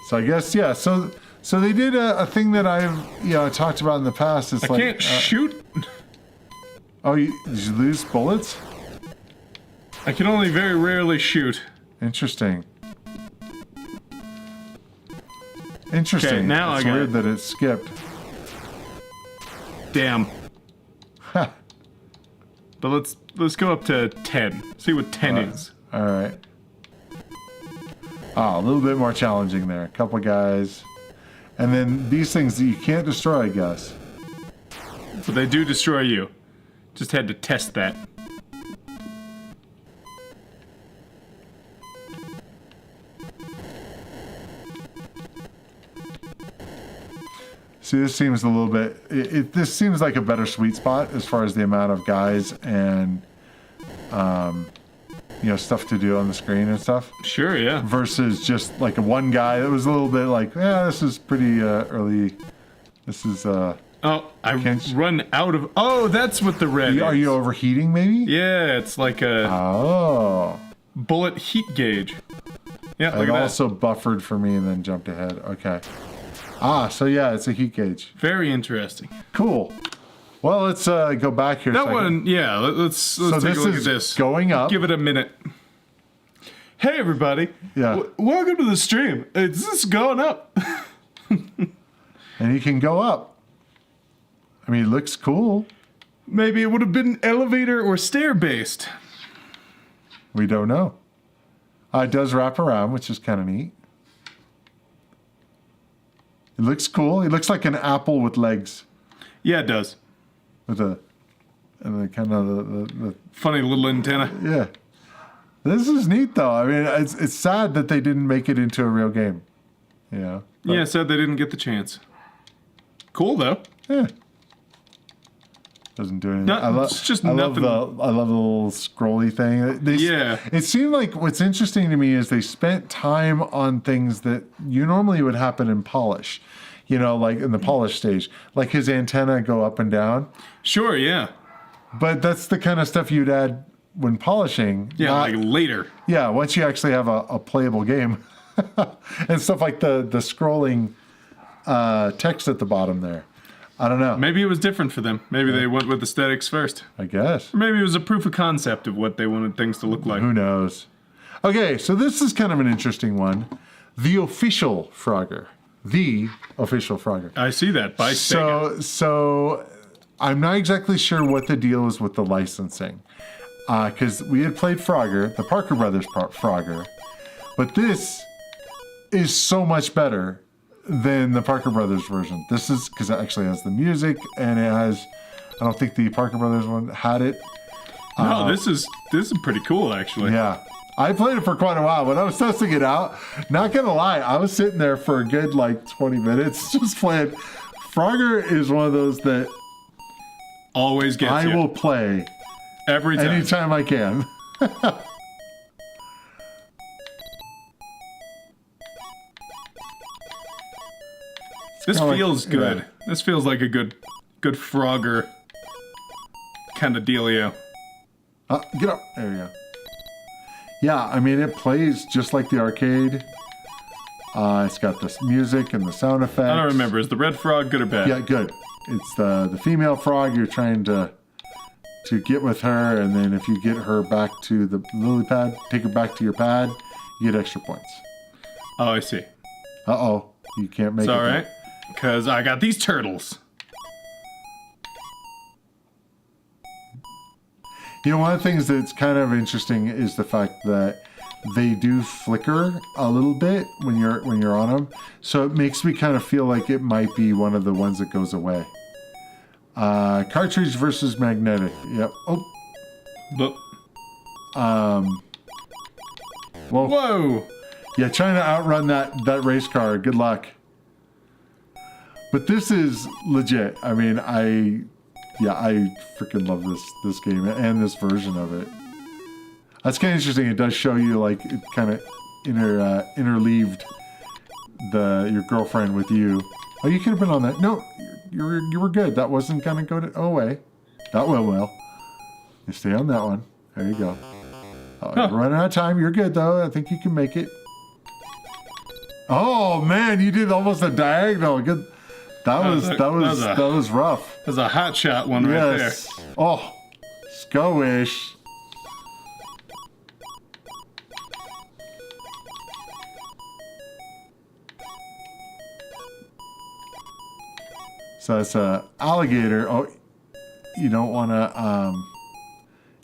So I guess, yeah, So they did a thing that I've talked about in the past. It's I can't shoot. Oh, did you lose bullets? I can only very rarely shoot. Interesting. Okay, now it's weird that it skipped. Damn. But let's go up to 10. See what 10 is. All right. Ah, a little bit more challenging there. A couple guys. And then these things that you can't destroy, I guess. But they do destroy you. Just had to test that. See, this seems a little bit... This seems like a better sweet spot as far as the amount of guys and... stuff to do on the screen and stuff. Sure, yeah. Versus just like a one guy. It was a little bit like, this is pretty early. This is Oh, I run out of... Oh, that's what the red is. Are you overheating, maybe? Yeah, it's like a... bullet heat gauge. Yeah, look at that. It also buffered for me and then jumped ahead. Okay. So yeah, it's a heat gauge. Very interesting. Cool. Well, let's go back here. That one, yeah. Let's take a look at this. Going up. Give it a minute. Hey everybody. Yeah. Welcome to the stream. Is this going up? And he can go up. I mean, it looks cool. Maybe it would have been elevator or stair based. We don't know. It does wrap around, which is kind of neat. It looks cool. It looks like an apple with legs. Yeah, it does. With a, and the kind of the Funny little antenna. yeah. This is neat though. I mean, it's sad that they didn't make it into a real game. You know. But, Yeah, sad they didn't get the chance. Cool though. yeah. Doesn't do anything. No, it's just nothing. I love the little scrolly thing. Yeah. It seemed like what's interesting to me is they spent time on things that you normally would happen in polish. You know, like in the polish stage, like his antenna go up and down. Sure, yeah. But that's the kind of stuff you'd add when polishing. Yeah, not- like later. yeah, once you actually have a playable game. And stuff like the scrolling text at the bottom there. I don't know. Maybe it was different for them. Maybe they went with aesthetics first. I guess. Or maybe it was a proof of concept of what they wanted things to look like. Who knows? Okay, so this is kind of an interesting one. The official Frogger. The official Frogger. I see that by Sega. So I'm not exactly sure what the deal is with the licensing. Because we had played Frogger, the Parker Brothers Frogger. But this is so much better than the Parker Brothers version. This is because it actually has the music and it has, I don't think the Parker Brothers one had it. No, this is pretty cool actually. Yeah. I played it for quite a while. When I was testing it out, not gonna lie, I was sitting there for a good like 20 minutes just playing. Frogger is one of those that Always gets I you. will play Every time. anytime I can. This kinda like- feels good. yeah. This feels like a good Frogger kind of dealio. Get up. There you go. Yeah, I mean, it plays just like the arcade. It's got this music and the sound effects. I don't remember. Is the red frog good or bad? Yeah, good. It's the female frog you're trying to get with her, and then if you get her back to the lily pad, take her back to your pad, you get extra points. Oh, I see. Uh-oh. You can't make It's it. all right. Because I got these turtles. You know, one of the things that's kind of interesting is the fact that they do flicker a little bit when you're on them. So it makes me kind of feel like it might be one of the ones that goes away. Cartridge versus magnetic. Yep. Oh. But, Well, whoa! yeah, trying to outrun that race car. Good luck. But this is legit. I mean, I freaking love this game and this version of it. That's kind of interesting. It does show you like it kind of interleaved your girlfriend with you. Oh, you could have been on that. No, you were good. That wasn't gonna go away. That went well. You stay on that one. There you go. Oh, you're running out of time. You're good though. I think you can make it. Oh man, you did almost a diagonal. Good. That was rough. There's a hot shot one right there. Oh, Skowish. So it's a alligator. Oh, you don't want to.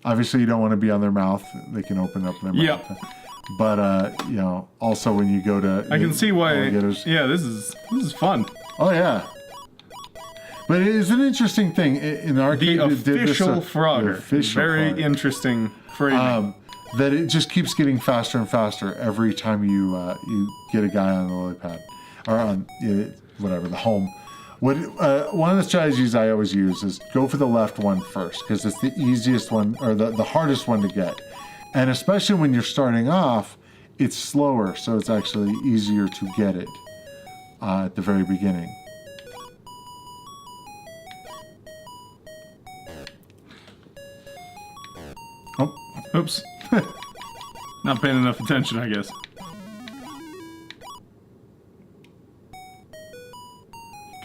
Obviously, you don't want to be on their mouth. They can open up their mouth. Yep. But also when you go to, I can see why. alligators. Yeah, this is fun. Oh yeah. But it is an interesting thing in the arcade. The it did this, official Frogger. the official Very Frogger. Interesting framing. That it just keeps getting faster and faster every time you get a guy on the lily pad or on whatever the home. One of the strategies I always use is go for the left one first because it's the easiest one or the hardest one to get, and especially when you're starting off, it's slower, so it's actually easier to get it at the very beginning. Oh, Oops. Not paying enough attention, I guess.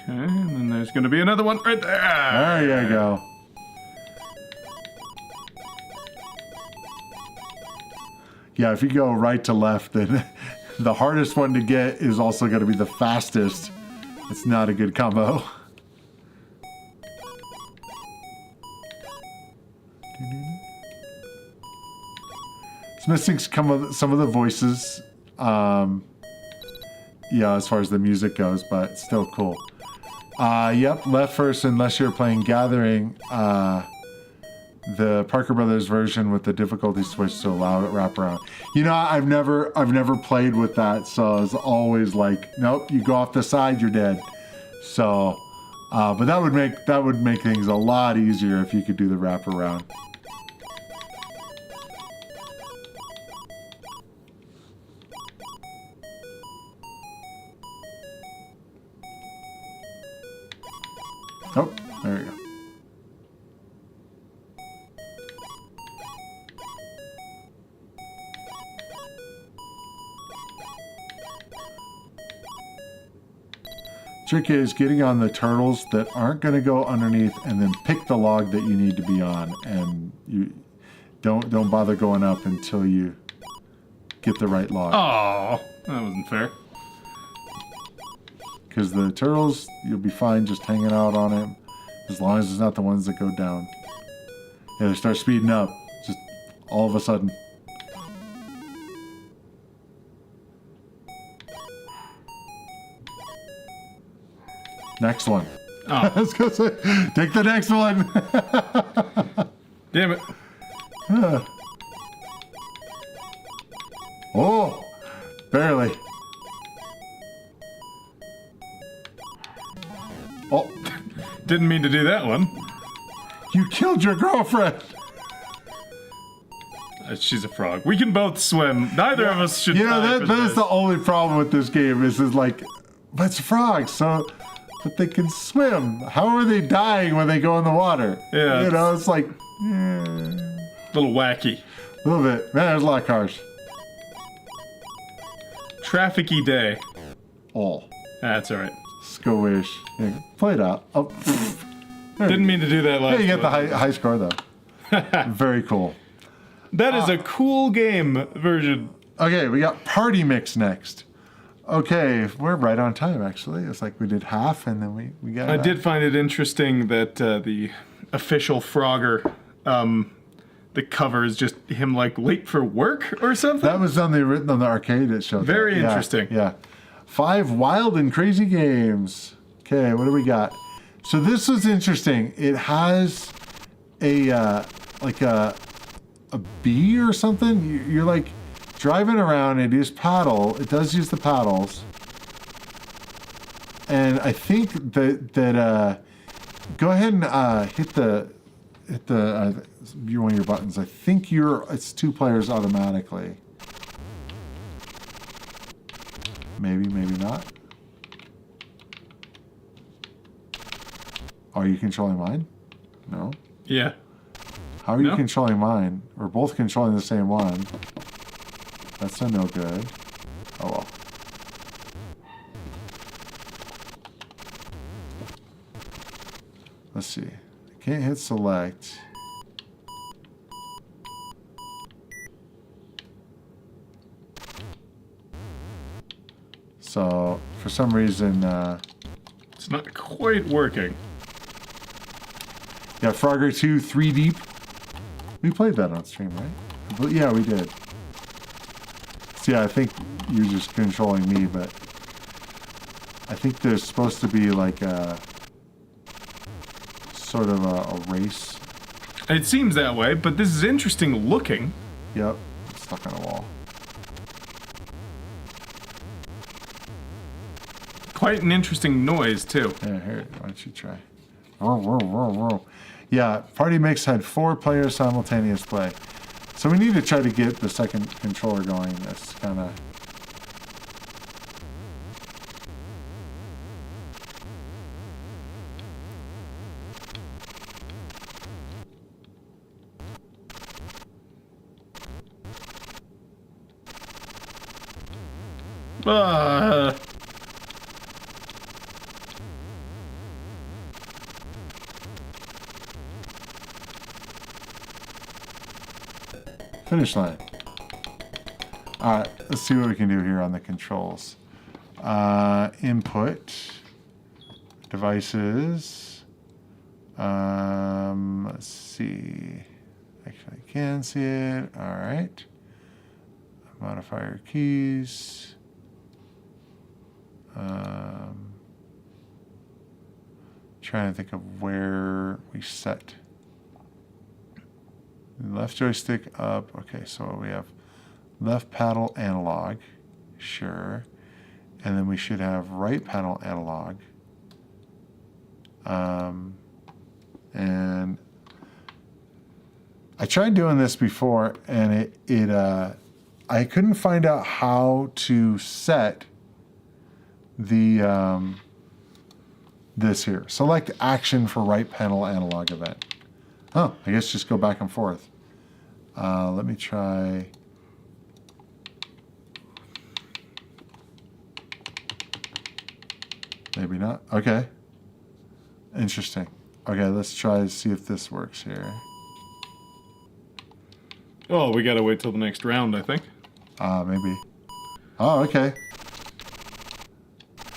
Okay, and then there's going to be another one right there. there you go. Yeah, if you go right to left, then the hardest one to get is also going to be the fastest. It's not a good combo. It's missing some of the voices. Yeah, as far as the music goes, but it's still cool. Yep, left first unless you're playing Gathering. The Parker Brothers version with the difficulty switch to allow it wrap around. You know, I've never played with that, so it's always like, nope, you go off the side, you're dead. So, but that would make things a lot easier if you could do the wrap around. Oh, there we go. Trick is getting on the turtles that aren't going to go underneath, and then pick the log that you need to be on, and you don't bother going up until you get the right log. Oh, that wasn't fair. Because the turtles, you'll be fine just hanging out on him, as long as it's not the ones that go down. Yeah, they start speeding up, just all of a sudden. Next one. Oh. I was gonna say, take the next one. Damn it. Oh, barely. Oh, Didn't mean to do that one. you killed your girlfriend. She's a frog. We can both swim. Neither of us should. You know, die for that is this. the only problem with this game is like, but it's frogs, so, but they can swim. How are they dying when they go in the water? Yeah, You know, it's like, little wacky. a little bit. Man, there's a lot of cars. Trafficy day. Oh, That's all right. Squish. Yeah, play it out. Oh, Didn't mean to do that last yeah, you get the one. high score, though. Very cool. That is a cool game version. Okay, we got Party Mix next. Okay, we're right on time, actually. It's like we did half, and then we got... I did find it interesting that the official Frogger, the cover is just him like late for work or something. That was on the arcade it showed. Very that. interesting. Yeah. 5 wild and crazy games. Okay, what do we got? So this was interesting. It has a like a bee or something. You're like driving around and you use paddle. It does use the paddles. And I think that go ahead and hit one of your buttons. I think it's 2 players automatically. Maybe not. Are you controlling mine? No. Yeah. How are you No. controlling mine? We're both controlling the same one. That's no good. Oh well. Let's see. I can't hit select. So, for some reason, It's not quite working. yeah, Frogger 2 3 Deep. We played that on stream, right? But yeah, we did. So yeah, I think you're just controlling me, but I think there's supposed to be like a sort of a race. It seems that way, but this is interesting looking. Yep, stuck on a wall. Quite an interesting noise, too. Yeah, here, why don't you try? Yeah, Party Mix had 4 players simultaneous play. So we need to try to get the second controller going. That's kind of... Finish line. All right, let's see what we can do here on the controls. Input, devices. Let's see. Actually, I can see it. All right. Modifier keys. Trying to think of where we set. Left joystick up. Okay, so we have left paddle analog. Sure. And then we should have right paddle analog. And I tried doing this before, and I couldn't find out how to set the this here. Select action for right panel analog event. Oh, I guess just go back and forth. Let me try. Maybe not. Okay. Interesting. Okay, let's try to see if this works here. Oh, we gotta wait till the next round, I think. Maybe. Oh, okay.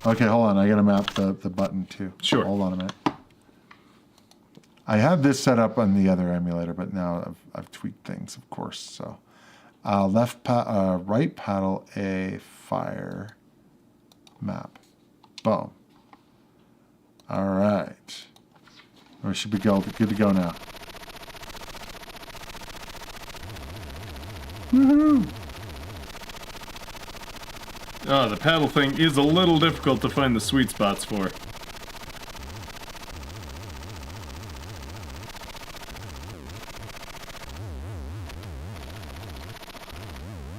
Okay, hold on. I gotta map the button too. Sure. Hold on a minute. I had this set up on the other emulator, but now I've tweaked things, of course. So, right paddle A fire map. Boom. All right. We should be good to go now. Woohoo! Oh, the paddle thing is a little difficult to find the sweet spots for.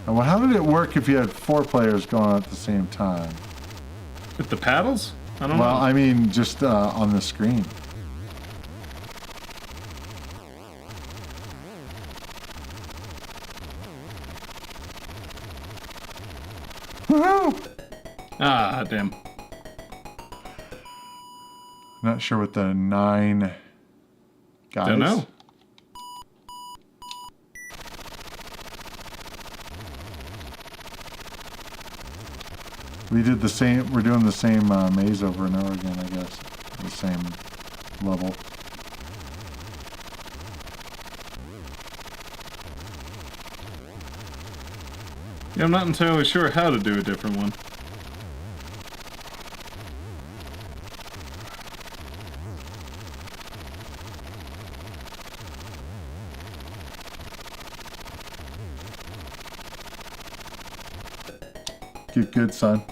Well, how did it work if you had 4 players going at the same time? With the paddles? I don't know. Well, I mean, just on the screen. Woohoo! Ah, damn. Not sure what the 9 guys. Don't know. We did the same. We're doing the same maze over and over again, I guess. The same level. Yeah, I'm not entirely sure how to do a different one. Keep good, son.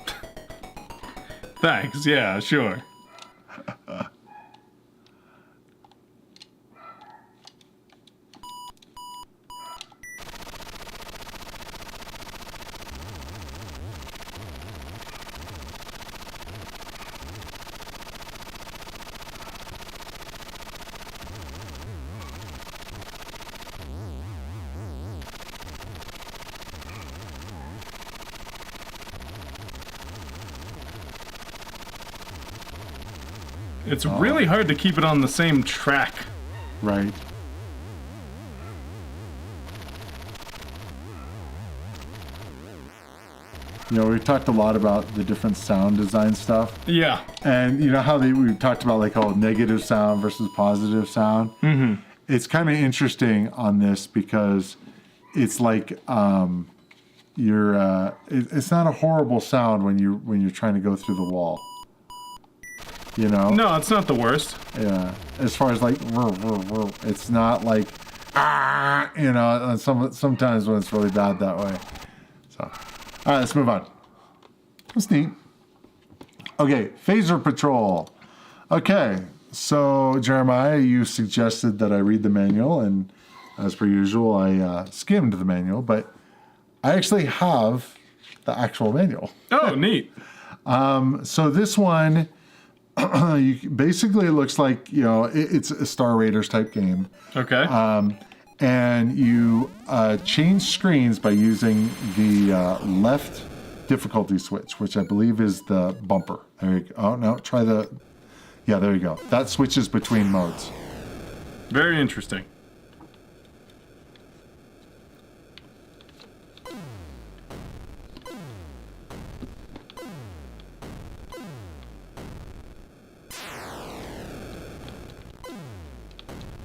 Thanks, yeah, sure. It's really hard to keep it on the same track. Right. You know, we talked a lot about the different sound design stuff. Yeah. And you know how we talked about like negative sound versus positive sound? Mm-hmm. It's kind of interesting on this because it's like it's not a horrible sound when you're trying to go through the wall. You know? No, it's not the worst. Yeah. As far as like, it's not like, you know, sometimes when it's really bad that way. So, all right, let's move on. That's neat. Okay, Phaser Patrol. Okay, so Jeremiah, you suggested that I read the manual, and as per usual, I skimmed the manual, but I actually have the actual manual. Oh, neat. So this one, basically it looks like, you know, it's a Star Raiders type game. Okay. And you change screens by using the left difficulty switch, which I believe is the bumper. There you go. Oh, no, try the... Yeah, there you go. That switches between modes. Very interesting.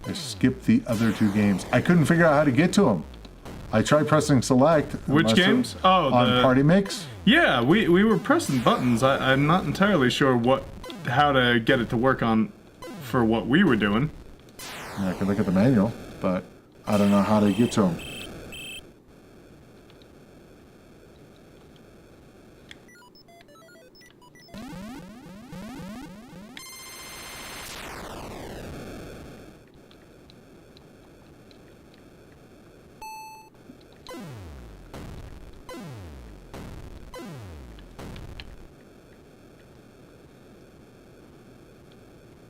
I skipped the other 2 games. I couldn't figure out how to get to them. I tried pressing select. Which games? On Party Mix. Yeah, we were pressing buttons. I'm not entirely sure how to get it to work on for what we were doing. Yeah, I could look at the manual, but I don't know how to get to them.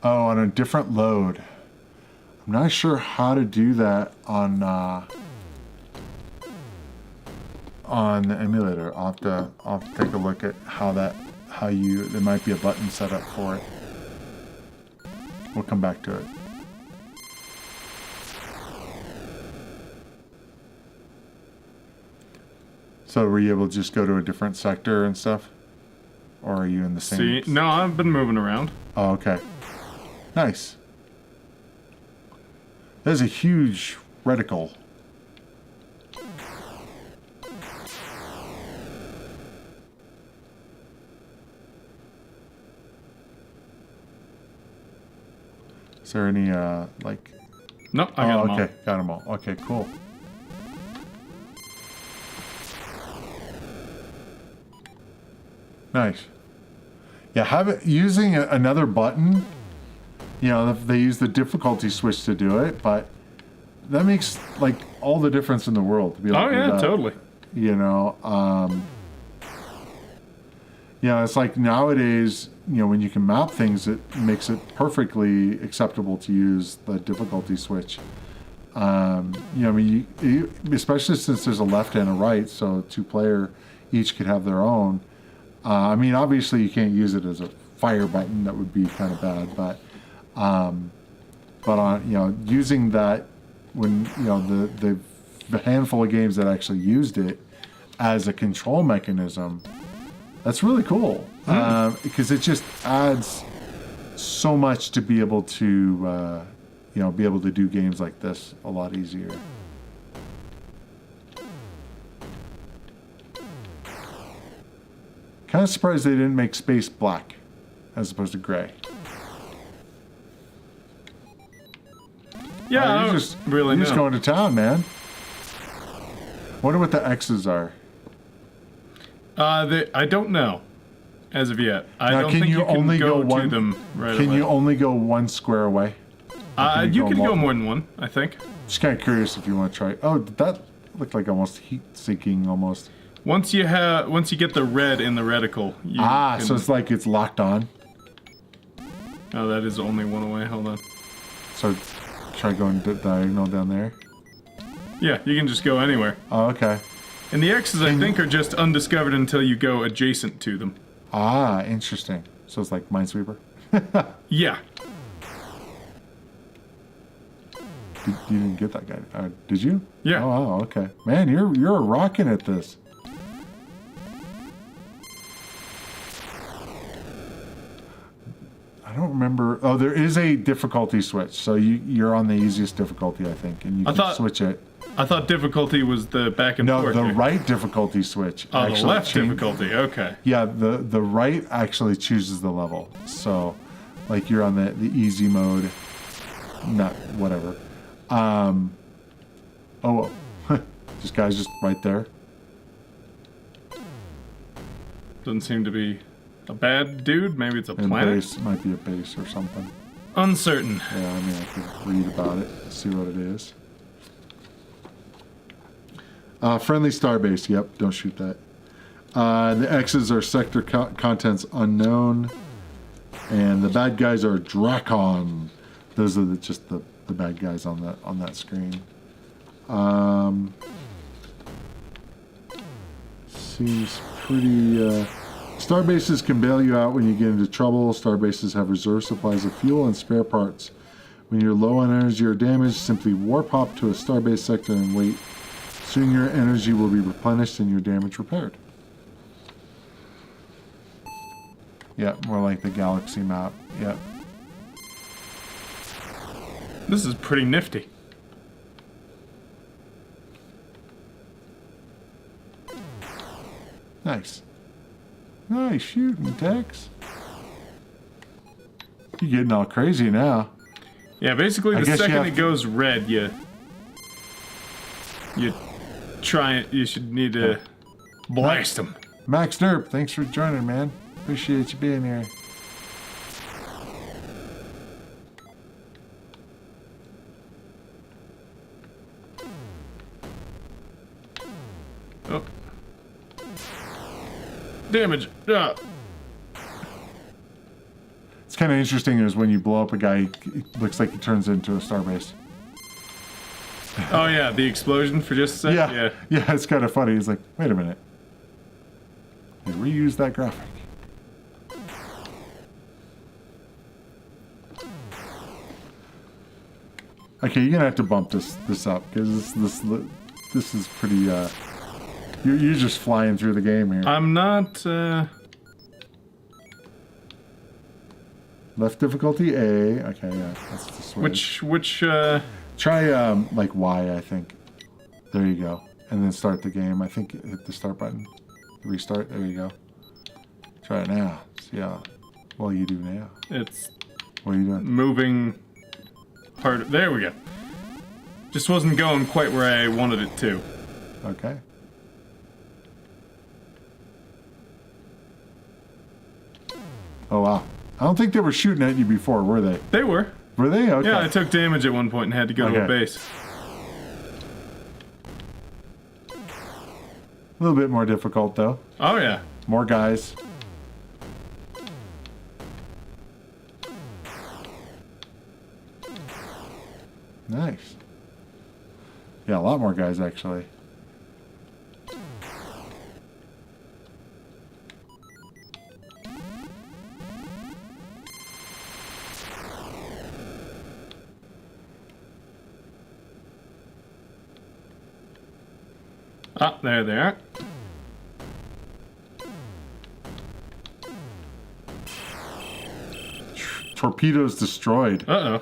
Oh, on a different load. I'm not sure how to do that on the emulator. I'll have to take a look at there might be a button set up for it. We'll come back to it. So were you able to just go to a different sector and stuff? Or are you in the same? No, I've been moving around. Oh, okay. Nice. There's a huge reticle. Is there any, like... No, I got them all. Okay, got them all. Okay, cool. Nice. Yeah, using another button, you know, they use the difficulty switch to do it, but that makes like all the difference in the world to be able to do that. Totally. You know, it's like nowadays, you know, when you can map things, it makes it perfectly acceptable to use the difficulty switch. You know, I mean, especially since there's a left and a right, so 2-player each could have their own. I mean, obviously you can't use it as a fire button. That would be kind of bad. But on, you know, using that when, you know, the handful of games that actually used it as a control mechanism, that's really cool. Because it just adds so much to be able to, you know, be able to do games like this a lot easier. Kind of surprised they didn't make space black as opposed to gray. Yeah, you're just going to town, man. Wonder what the X's are. I don't know, as of yet. I don't think you can only go one, to them right Can away. you only go 1 square away? You can go more than one, I think. Just kind of curious if you want to try. Oh, that looked like almost heat-seeking, almost. Once you get the red in the reticle, so it's like it's locked on. Oh, that is only one away. Hold on. So try going diagonal down there. Yeah, you can just go anywhere. Oh, okay. And the X's, I think, are just undiscovered until you go adjacent to them. Ah, interesting. So it's like Minesweeper. Yeah. You didn't get that guy, did you? Yeah. Oh, wow, okay. Man, you're rocking at this. I don't remember. Oh, there is a difficulty switch, so you're on the easiest difficulty, I think, and you can switch it. I thought difficulty was the back and forth. No, the right difficulty switch. Oh, the left difficulty. Okay. Yeah, the right actually chooses the level. So, like you're on the easy mode. Not whatever. Oh, this guy's just right there. Doesn't seem to be a bad dude. Maybe it's a planet. Base might be a base or something. Uncertain. Yeah, I mean, I could read about it, see what it is. Friendly starbase. Yep, don't shoot that. The X's are sector contents unknown, and the bad guys are Dracon. Those are just the bad guys on that screen. Seems pretty. Starbases can bail you out when you get into trouble. Starbases have reserve supplies of fuel and spare parts. When you're low on energy or damage, simply warp hop to a starbase sector and wait. Soon your energy will be replenished and your damage repaired. Yeah, more like the galaxy map. Yep. This is pretty nifty. Nice. Nice shooting, Tex. You're getting all crazy now. Yeah, basically the second it goes red, you try it. You should need to blast them. Max Derp, thanks for joining, man. Appreciate you being here. Oh. Damage. It's kind of interesting is when you blow up a guy, it looks like he turns into a starbase. Oh yeah, the explosion for just a second? Yeah, it's kind of funny. He's like, wait a minute. They reused that graphic. Okay, you're gonna have to bump this up because this is pretty. You're just flying through the game here. I'm not. Left difficulty A. Okay, yeah, that's the switch. Which Try like Y, I think. There you go, and then start the game. I think hit the start button. Restart. There you go. Try it now. See how well you do now. It's. What are you doing? Moving. There we go. Just wasn't going quite where I wanted it to. Okay. Oh wow. I don't think they were shooting at you before, were they? They were. Were they? Okay. Yeah, I took damage at one point and had to go to a base. A little bit more difficult though. Oh yeah. More guys. Nice. Yeah, a lot more guys actually. Ah, there they are. Torpedoes destroyed. Uh-oh.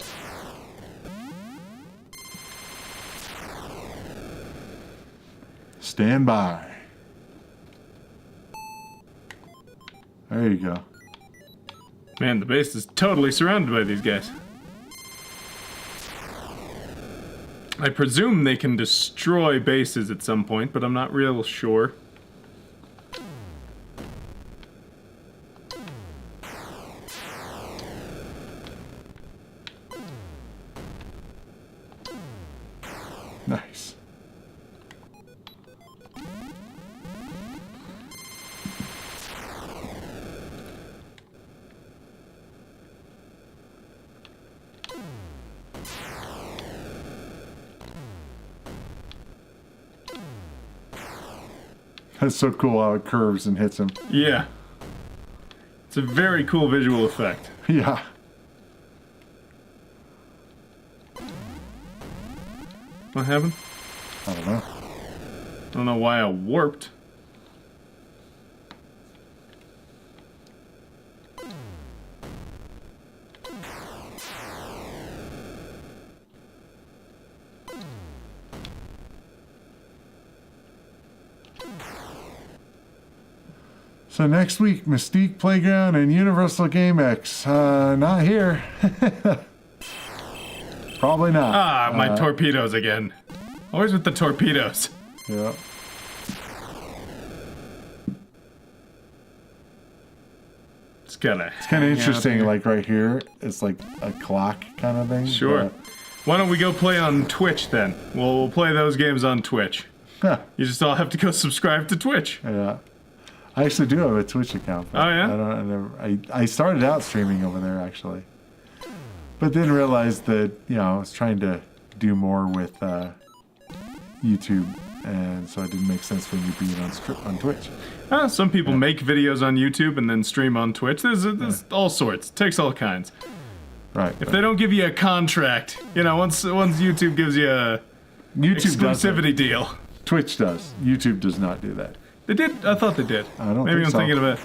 Stand by. There you go. Man, the base is totally surrounded by these guys. I presume they can destroy bases at some point, but I'm not real sure. Nice. That's so cool how it curves and hits him. Yeah. It's a very cool visual effect. Yeah. What happened? I don't know. I don't know why I warped. So next week, Mystique Playground and Universal GameX. Not here. Probably not. Ah, my torpedoes again. Always with the torpedoes. Yeah. It's kind of interesting, like right here, it's like a clock kind of thing. Sure. But... Why don't we go play on Twitch then? We'll play those games on Twitch. Huh. You just all have to go subscribe to Twitch. Yeah. I actually do have a Twitch account. Oh yeah? I started out streaming over there actually, but then realized that I was trying to do more with YouTube, and so it didn't make sense for me being on Twitch. Some people make videos on YouTube and then stream on Twitch. There's all sorts. It takes all kinds. Right. If they don't give you a contract, once YouTube gives you a exclusivity deal. Twitch does. YouTube does not do that. They did? I thought they did. I don't Maybe think I'm so. thinking of it.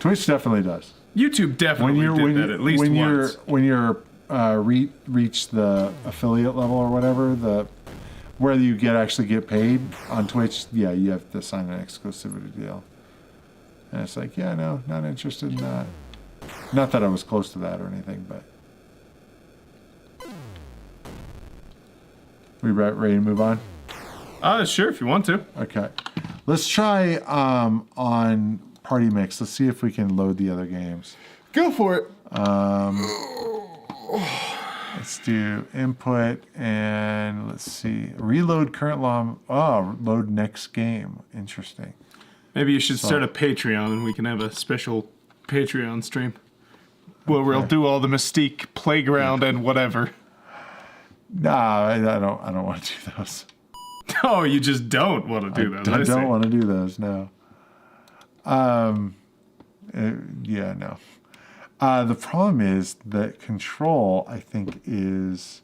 Twitch definitely does. YouTube definitely did that at least once. When you're reach the affiliate level or whatever, where you actually get paid on Twitch, yeah, you have to sign an exclusivity deal. And it's like, yeah, no, not interested in that. Not that I was close to that or anything, but. We ready to move on? Sure, if you want to. Okay. Let's try on Party Mix. Let's see if we can load the other games. Go for it. Let's do input and let's see. Reload current LOM. Oh, load next game. Interesting. Maybe you should start a Patreon and we can have a special Patreon stream. Well, we'll do all the Mystique Playground and whatever. Nah, I don't want to do those. Oh, you just don't want to do those. I don't want to do those, no. Yeah, no. The problem is that control, I think, is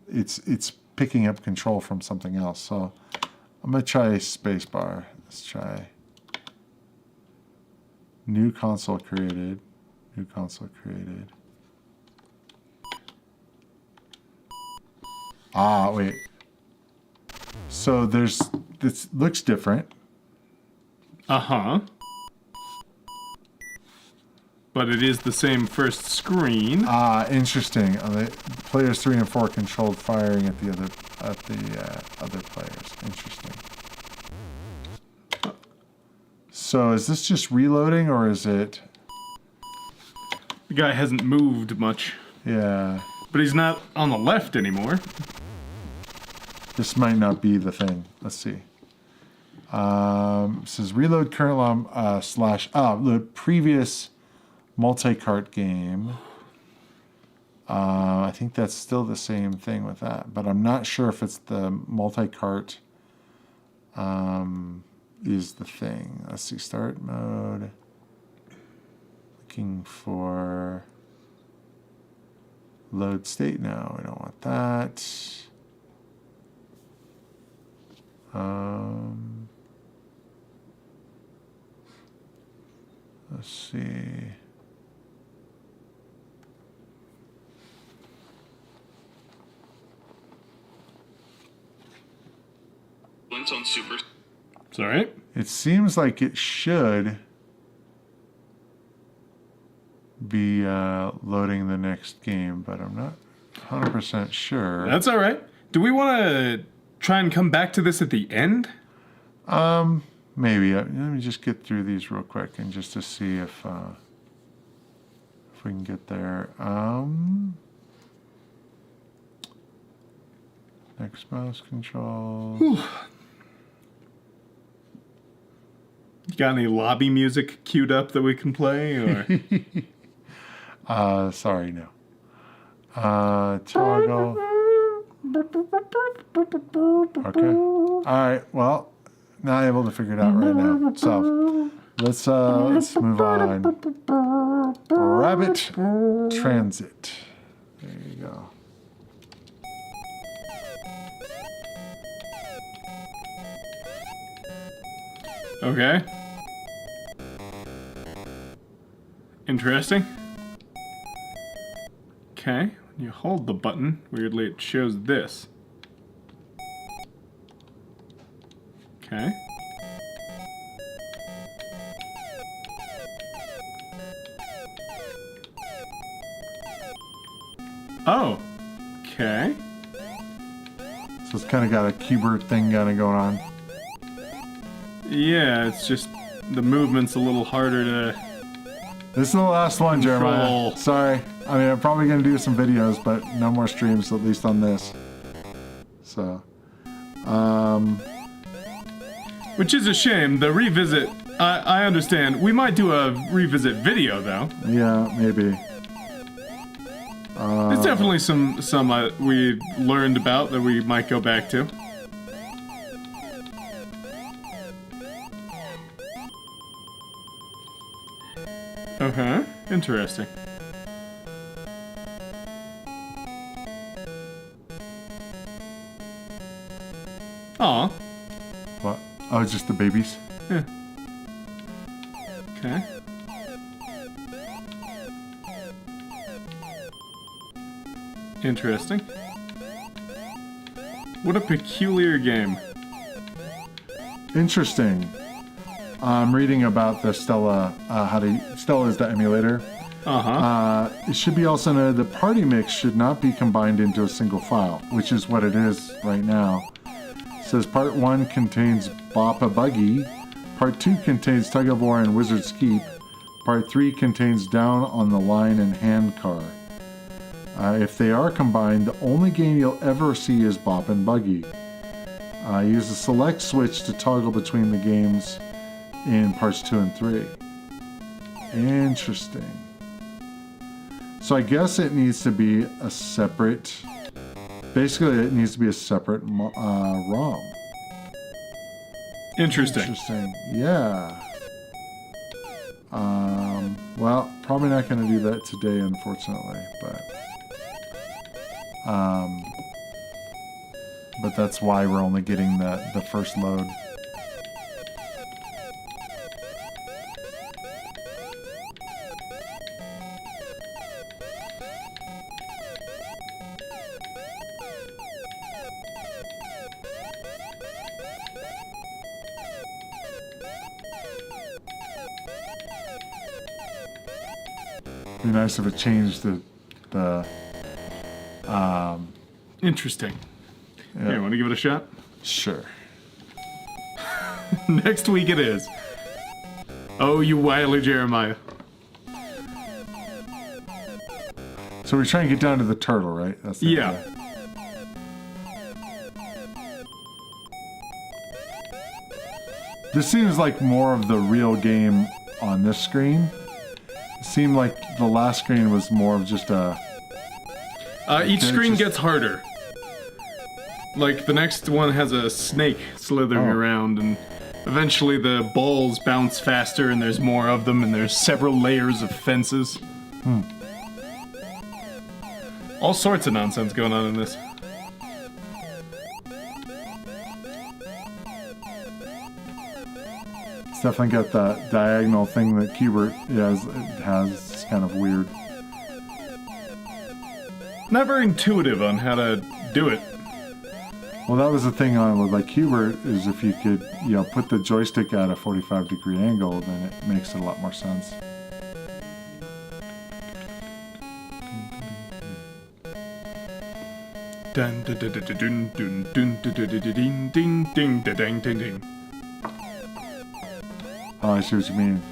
it's picking up control from something else. So I'm gonna try spacebar. Let's try new console created. New console created. Ah, wait. So this looks different. Uh-huh. But it is the same first screen. Ah, interesting. The players 3 and 4 controlled firing at the other players. Interesting. So is this just reloading or is it? The guy hasn't moved much. Yeah. But he's not on the left anymore. This might not be the thing. Let's see. It says reload current LOM / the previous multi-cart game. I think that's still the same thing with that, but I'm not sure if it's the multi-cart is the thing. Let's see, start mode. Looking for load state now. We don't want that. Let's see. On Super. Sorry? It seems like it should be loading the next game, but I'm not 100% sure. That's all right. Do we want to try and come back to this at the end? Maybe. Let me just get through these real quick and just to see if we can get there. Next mouse control. Whew. You got any lobby music queued up that we can play? Or Sorry, no. Toggle. Okay. All right. Well, not able to figure it out right now. So let's move on. Rabbit Transit. There you go. Okay. Interesting. Okay. When you hold the button, weirdly it shows this. Okay. Oh. Okay. So it's kind of got a keyboard thing kind of going on. Yeah, it's just the movement's a little harder to... This is the last one, Jeremiah. Control. Sorry. I mean, I'm probably going to do some videos, but no more streams, at least on this. So, Which is a shame. The revisit, I understand. We might do a revisit video, though. yeah, maybe. There's definitely some we learned about that we might go back to. Uh-huh. Interesting. Aw. What? Oh, it's just the babies? Yeah. Okay. Interesting. What a peculiar game. Interesting. I'm reading about the Stella. Stella is the emulator. It should be also noted that party mix should not be combined into a single file, which is what it is right now. It says part 1 contains Bop a Buggy, part 2 contains Tug of War and Wizard's Keep, part 3 contains Down on the Line and Hand Car. If they are combined, the only game you'll ever see is Bop and Buggy. Use the select switch to toggle between the games in parts 2 and 3. Interesting. So I guess it needs to be a separate... Basically, it needs to be a separate ROM. Interesting. Yeah. Well, probably not going to do that today, unfortunately, but that's why we're only getting the first load. Be nice if it changed the Interesting. yeah. Here, want to give it a shot? Sure. Next week it is. Oh, you wily Jeremiah. So we're trying to get down to the turtle, right? That's the Yeah. idea. This seems like more of the real game on this screen. It seemed like the last screen was more of just a... Each screen gets harder. Like, the next one has a snake slithering around, and eventually the balls bounce faster, and there's more of them, and there's several layers of fences. All sorts of nonsense going on in this. It's definitely got that diagonal thing that Qbert has. It's kind of weird. Not very intuitive on how to do it. Well, that was the thing on with like Qbert, is if you could, put the joystick at a 45-degree angle, then it makes a lot more sense. Dun dun dun dun dun dun dun dun dun dun dun dun dun dun. Oh, I see what you mean.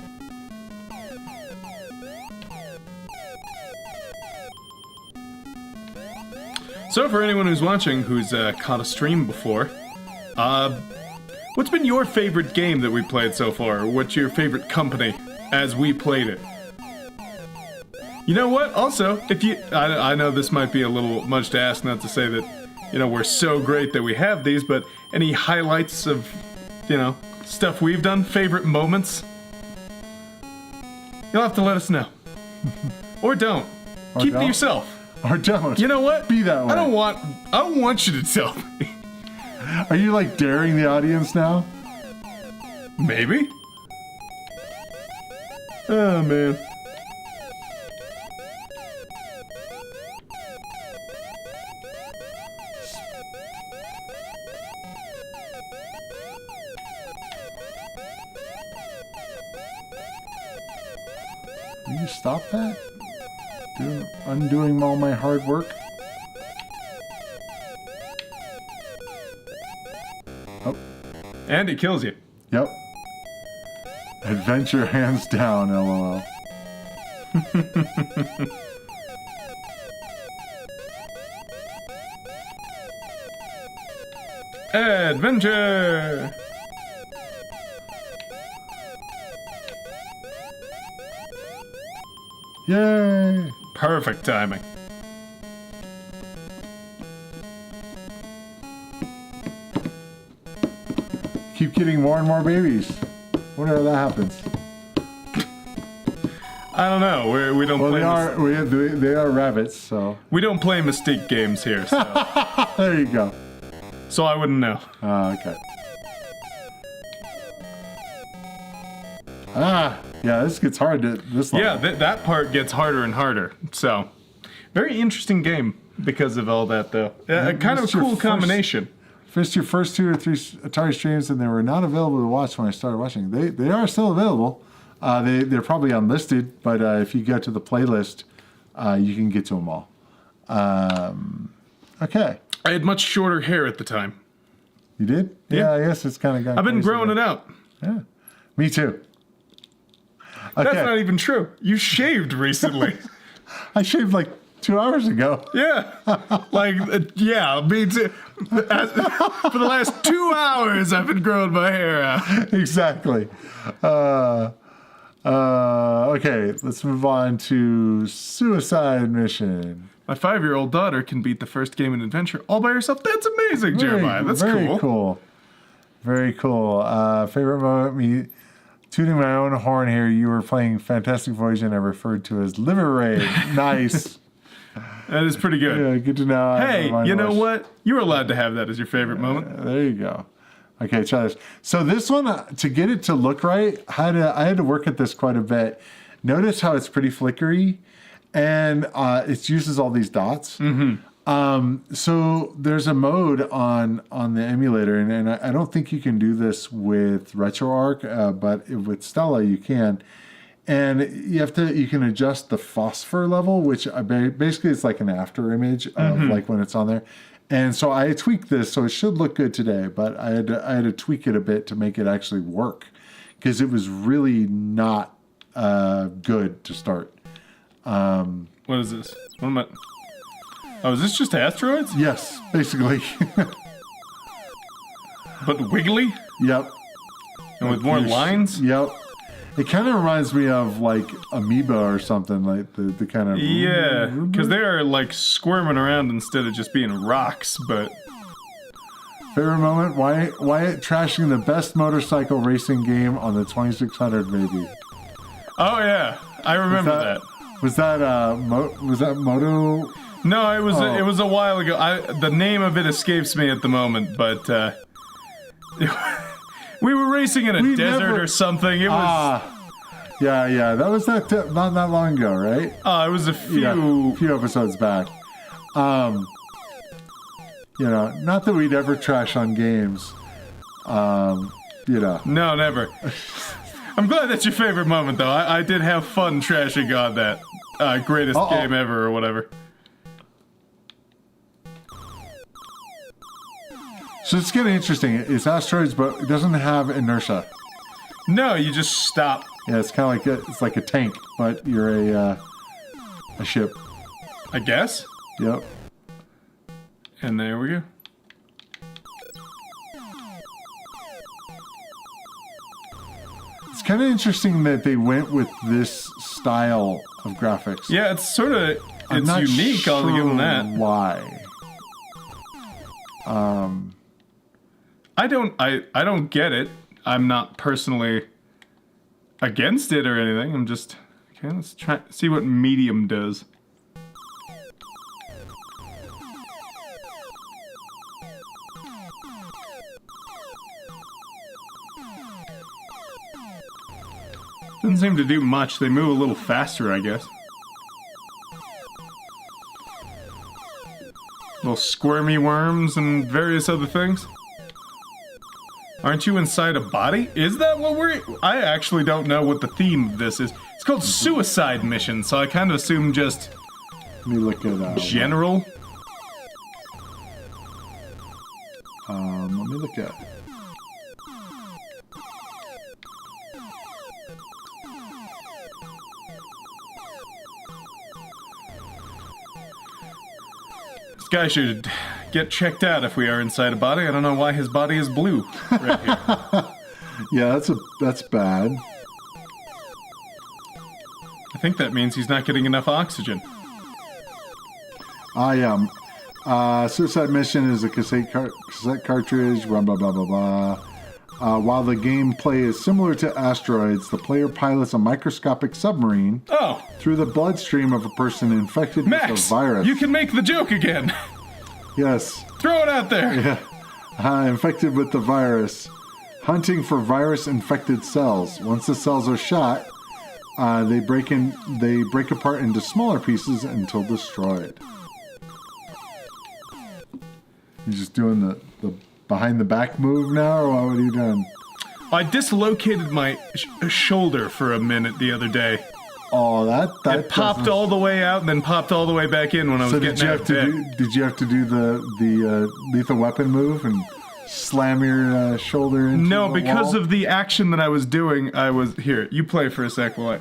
So for anyone who's watching who's caught a stream before, what's been your favorite game that we played so far? What's your favorite company as we played it? You know what? Also, if you... I know this might be a little much to ask, not to say that, we're so great that we have these, but any highlights of, stuff we've done? Favorite moments? You'll have to let us know. Or don't. Keep it to yourself. Or don't. You know what? Be that way. I don't want you to tell me. Are you like daring the audience now? Maybe. Oh, man. Will you stop that? Undoing all my hard work? Oh. And it kills you. Yep. Adventure hands down, LOL. Adventure! Yay! Perfect timing. Keep getting more and more babies. Whenever that happens. I don't know. We don't Well, play. they are rabbits, so. We don't play Mystique games here, so There you go. so I wouldn't know. Okay. Yeah, this gets hard to this level. Yeah, that part gets harder and harder. So, very interesting game. because of all that, though. Kind of a cool combination. Finished your first 2 or 3 Atari streams, and they were not available to watch when I started watching. They are still available. They're probably unlisted, but if you go to the playlist, you can get to them all. Okay. I had much shorter hair at the time. You did? Yeah, I guess it's kind of gone. I've been crazy growing now. it out. Yeah. Me too. Okay. That's not even true. You shaved recently. I shaved like 2 hours ago. Yeah. Yeah, me too. For the last 2 hours, I've been growing my hair out. Exactly. Okay, let's move on to Suicide Mission. My 5-year-old daughter can beat the first game in Adventure all by herself. That's amazing, Jeremiah. That's very cool. cool. Very cool. Favorite moment, me tooting my own horn here. You were playing Fantastic Voyage and I referred to as Liver Raid. Nice. That is pretty good. Yeah, good to know. Hey, you know what? You're allowed to have that as your favorite moment. There you go. Okay, try this. So this one, to get it to look right, I had to work at this quite a bit. Notice how it's pretty flickery, and it uses all these dots. Mm-hmm. So there's a mode on the emulator, and I don't think you can do this with RetroArch, but with Stella you can. And you can adjust the phosphor level, which basically it's like an after image of like when it's on there. And so I tweaked this, so it should look good today, but I had to tweak it a bit to make it actually work because it was really not good to start. What is this? What am I? Oh, is this just asteroids? Yes, basically. But wiggly? Yep. And with more lines? Yep. It kind of reminds me of like Amoeba or something, like the kind of... Yeah, because they are like squirming around instead of just being rocks, but... Favorite moment? Wyatt trashing the best motorcycle racing game on the 2600, maybe. Oh yeah, I remember that. Was that Moto? No, it was a while ago. The name of it escapes me at the moment, but we were racing in a desert or something. It was yeah. That was not that long ago, right? It was a few episodes back. Not that we'd ever trash on games. No, never. I'm glad that's your favorite moment, though. I did have fun trashing on that greatest game ever or whatever. So it's getting interesting. It's asteroids, but it doesn't have inertia. No, you just stop. Yeah, it's kind of like a tank, but you're a ship. I guess. Yep. And there we go. It's kind of interesting that they went with this style of graphics. Yeah, it's sort of unique. Sure I'll give them that. Why? I don't get it. I'm not personally against it or anything. I'm just okay. Let's try see what medium does. Doesn't seem to do much. They move a little faster, I guess. Little squirmy worms and various other things. Aren't you inside a body? Is that what I actually don't know what the theme of this is. It's called Suicide Mission, so I kind of assume just... Let me look at... general? Let me look at... This guy should get checked out if we are inside a body. I don't know why his body is blue right here. Yeah, that's bad. I think that means he's not getting enough oxygen. Suicide Mission is a cassette cartridge, blah, blah, blah, blah, blah. While the gameplay is similar to Asteroids, the player pilots a microscopic submarine through the bloodstream of a person infected with a virus. You can make the joke again. Yes. Throw it out there. Yeah. Infected with the virus. Hunting for virus-infected cells. Once the cells are shot, they break apart into smaller pieces until destroyed. You just doing the behind the back move now, or what are you doing? I dislocated my shoulder for a minute the other day. Oh, that It popped all the way out and then popped all the way back in when I was getting out of bed. Did you have to do the lethal weapon move and slam your shoulder into No, the because wall? of the action that I was doing, I was... Here, you play for a sec while I...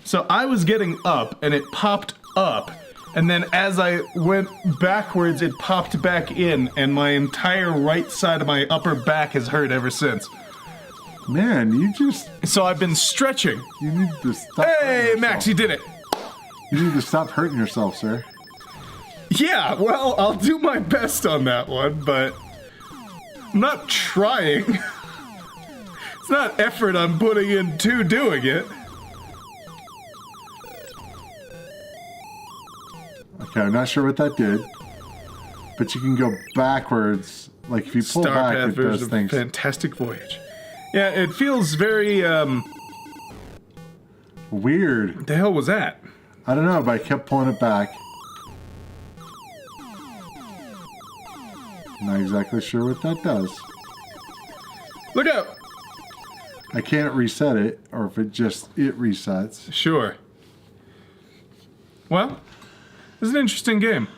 So I was getting up, and it popped up, and then as I went backwards, it popped back in, and my entire right side of my upper back has hurt ever since. Man, So I've been stretching. you need to stop. Hey, Max, you did it! You need to stop hurting yourself, sir. Yeah, well, I'll do my best on that one, but I'm not trying. It's not effort I'm putting into doing it. Okay, I'm not sure what that did, but you can go backwards. Like if you pull back, Starpath it does version of things. Fantastic Voyage. Yeah, it feels very, Weird. what the hell was that? I don't know, but I kept pulling it back. Not exactly sure what that does. Look out! I can't reset it, or if it resets. Sure. Well, it's an interesting game.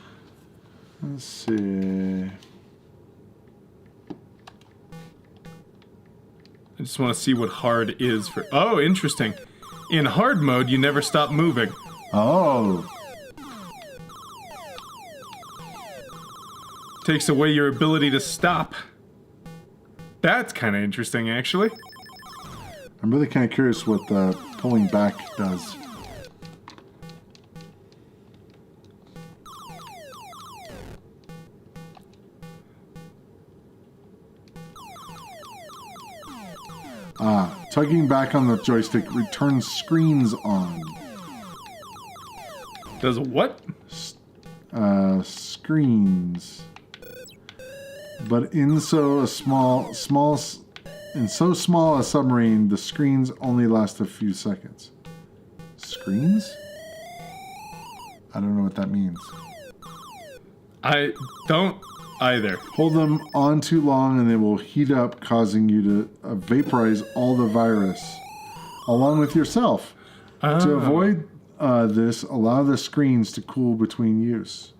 Let's see. I just want to see what hard is for... Oh, interesting. In hard mode, you never stop moving. Oh, Takes away your ability to stop. That's kind of interesting, actually. I'm really kind of curious what the pulling back does. Tugging back on the joystick returns screens on. Does what? Screens. But in so small a submarine, the screens only last a few seconds. Screens? I don't know what that means. I don't either. Hold them on too long and they will heat up, causing you to vaporize all the virus, along with yourself. To avoid this, allow the screens to cool between use.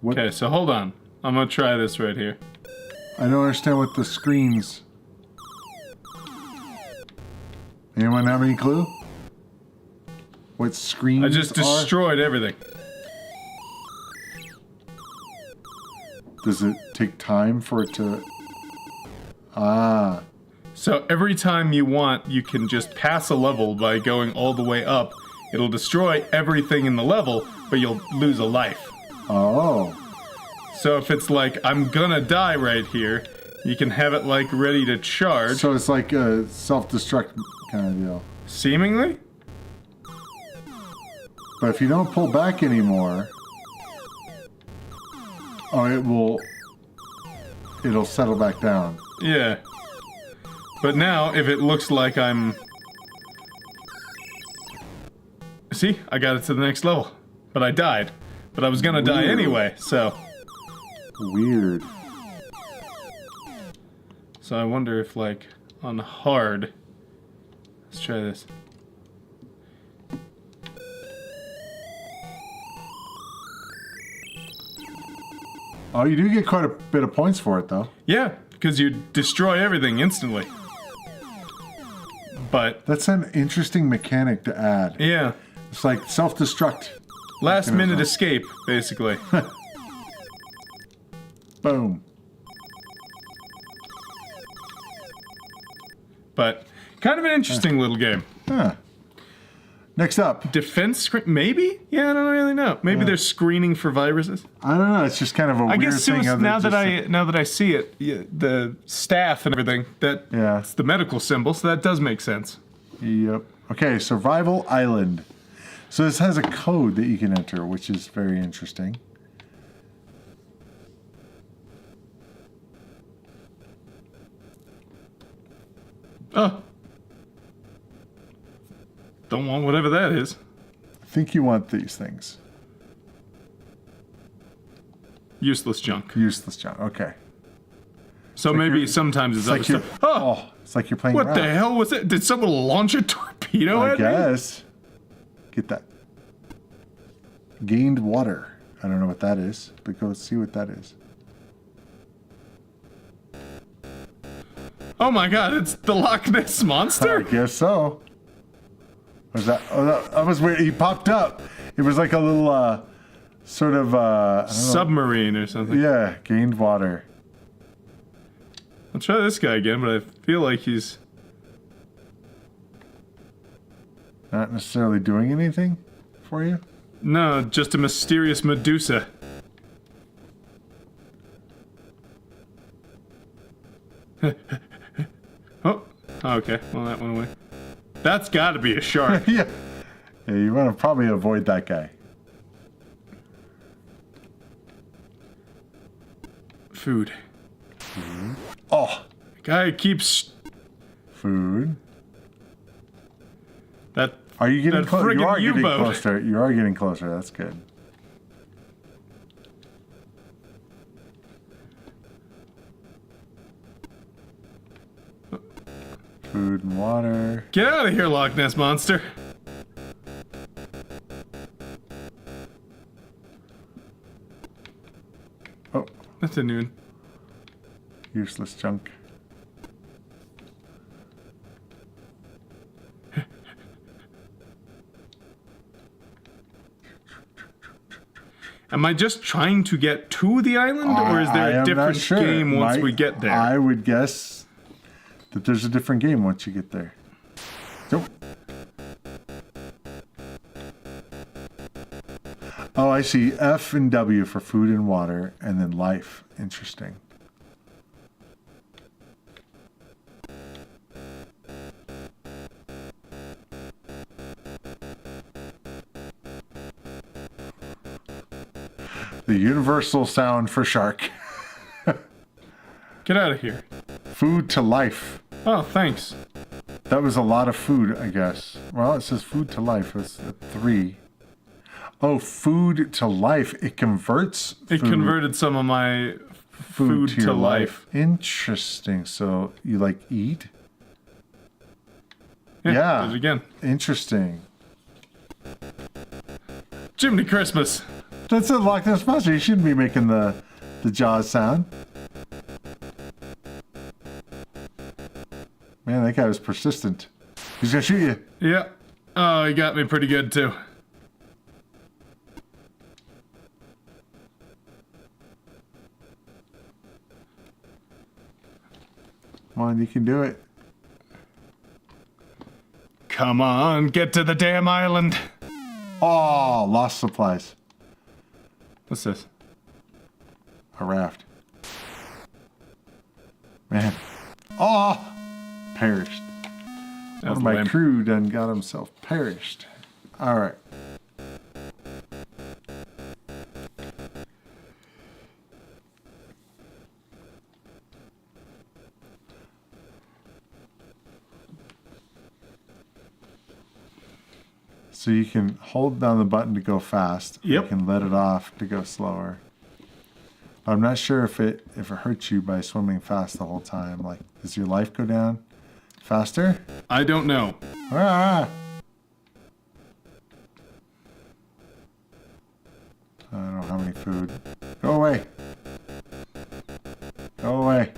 What? Okay, so hold on. I'm gonna try this right here. I don't understand what the screens... Anyone have any clue? What screens I just are? destroyed everything. Does it take time for it to... So every time you want, you can just pass a level by going all the way up. It'll destroy everything in the level, but you'll lose a life. Oh. So if it's like, I'm gonna die right here, you can have it like ready to charge. So it's like a self-destruct kind of deal. Seemingly? But if you don't pull back anymore... Oh, it'll settle back down. Yeah. But now, if it looks like I'm... See? I got it to the next level. But I died. But I was gonna die anyway, so... Weird. So I wonder if, like, on hard... Let's try this. Oh, you do get quite a bit of points for it, though. Yeah, because you destroy everything instantly. But... That's an interesting mechanic to add. Yeah. It's like self-destruct. Last minute escape, basically. Boom. But kind of an interesting little game. Huh. Next up. Defense screen? Maybe? Yeah, I don't really know. Maybe they're screening for viruses. I don't know. It's just kind of a I weird guess thing. now that I see it, the staff and everything, it's the medical symbol, so that does make sense. Yep. Okay, Survival Island. So this has a code that you can enter, which is very interesting. Oh. Don't want whatever that is. I think you want these things. Useless junk. Useless junk. Okay. So maybe sometimes it's other like stuff. Oh, it's like you're playing. what raft. the hell was it? Did someone launch a torpedo I at me? guess. Get that. Gained water. I don't know what that is, but go see what that is. Oh my god, it's the Loch Ness I Monster? guess so. Was that? Oh, that was weird. He popped up. It was like a little, sort of, I don't know. Submarine or something. Yeah, gained water. I'll try this guy again, but I feel like he's... Not necessarily doing anything for you. No, just a mysterious Medusa. Oh, okay. Well, that went away. That's got to be a shark. Yeah. Yeah, you want to probably avoid that guy. Food. Oh, Guy keeps... food. That... Are you getting That closer? You friggin' are getting U-boat. closer. You are getting closer. That's good. Food and water. Get out of here, Loch Ness Monster. Oh, That's a new... useless junk. Am I just trying to get to the island, or is there I a am not different sure. game once we get there? I would guess that there's a different game once you get there. Nope. Oh, I see. F and W for food and water, and then life. Interesting. The universal sound for shark. Get out of here. Food to life. Oh, thanks. That was a lot of food, I guess. Well, it says food to life. It's 3. Oh, food to life. It converts It food, converted some of my food to your life. Interesting. So you like eat? Yeah. Yeah. Did it again. Interesting. Jiminy Christmas. That's a Loch Ness Monster. You shouldn't be making the Jaws sound. Man, that guy was persistent. He's gonna shoot you. Yeah. Oh, he got me pretty good too. Come on, you can do it. Come on, get to the damn island. Oh, lost supplies. What's this? A raft. Man. Oh! Perished. That One was of my lame. crew done got himself perished. Alright. So you can hold down the button to go fast. Yep. You can let it off to go slower. I'm not sure if it hurts you by swimming fast the whole time. Like, does your life go down faster? I don't know. Ah! I don't have any food. Go away. Go away.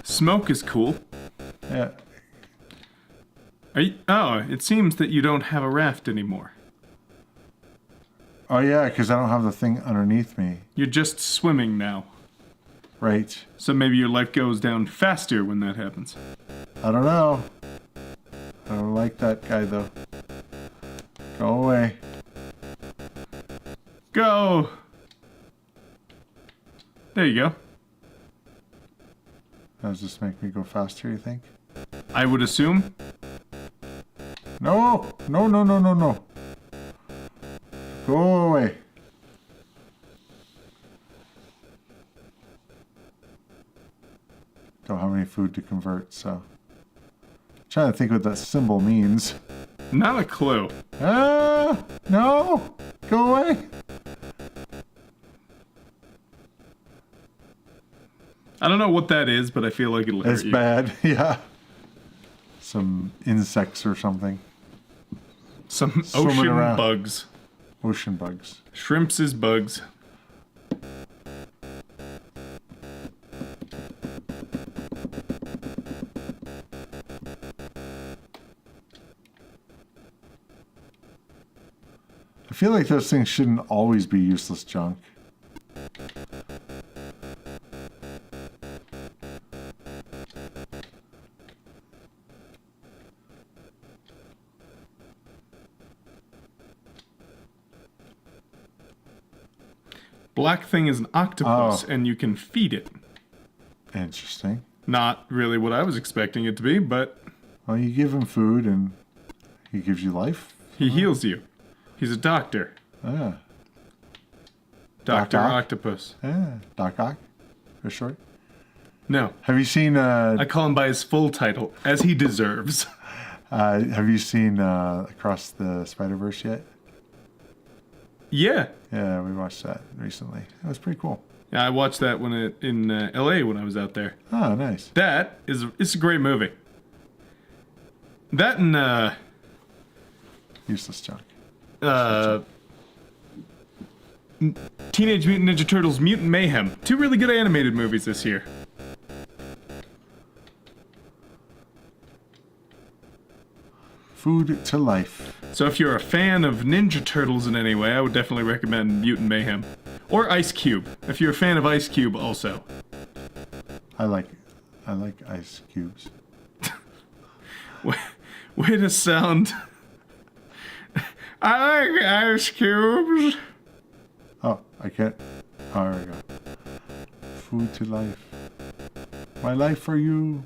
Smoke is cool. Yeah. Oh, it seems that you don't have a raft anymore. Oh yeah, because I don't have the thing underneath me. You're just swimming now. Right. So maybe your life goes down faster when that happens. I don't know. I don't like that guy though. Go away. Go! There you go. Does this make me go faster, you think? I would assume. No! No, no, no, no, no. Go away. Don't have any food to convert, so. I'm trying to think what that symbol means. Not a clue. Ah! No! Go away! I don't know what that is, but I feel like it'll hurt It's you. bad. Yeah. Some insects or something. Some Swimming ocean around. bugs. Ocean bugs. Shrimps is bugs. I feel like those things shouldn't always be useless junk. Black thing is an octopus, and you can feed it. Interesting. Not really what I was expecting it to be, but Well, you give him food and he gives you life. he heals you. He's a doctor. Ah. Dr. Doc Ock? Octopus. Doc Ock, for short. No, Have you seen I call him by his full title, as he deserves. have you seen Across the Spider-Verse yet? Yeah. Yeah, we watched that recently. That was pretty cool. Yeah, I watched that in LA when I was out there. Oh, nice. That is it's a great movie. That and Useless junk. Teenage Mutant Ninja Turtles Mutant Mayhem. 2 really good animated movies this year. Food to life. So if you're a fan of Ninja Turtles in any way, I would definitely recommend Mutant Mayhem. Or Ice Cube, if you're a fan of Ice Cube also. I like ice cubes. Way to sound... I like Ice Cubes. Oh, I can't. Oh, there we go. Food to life. My life for you.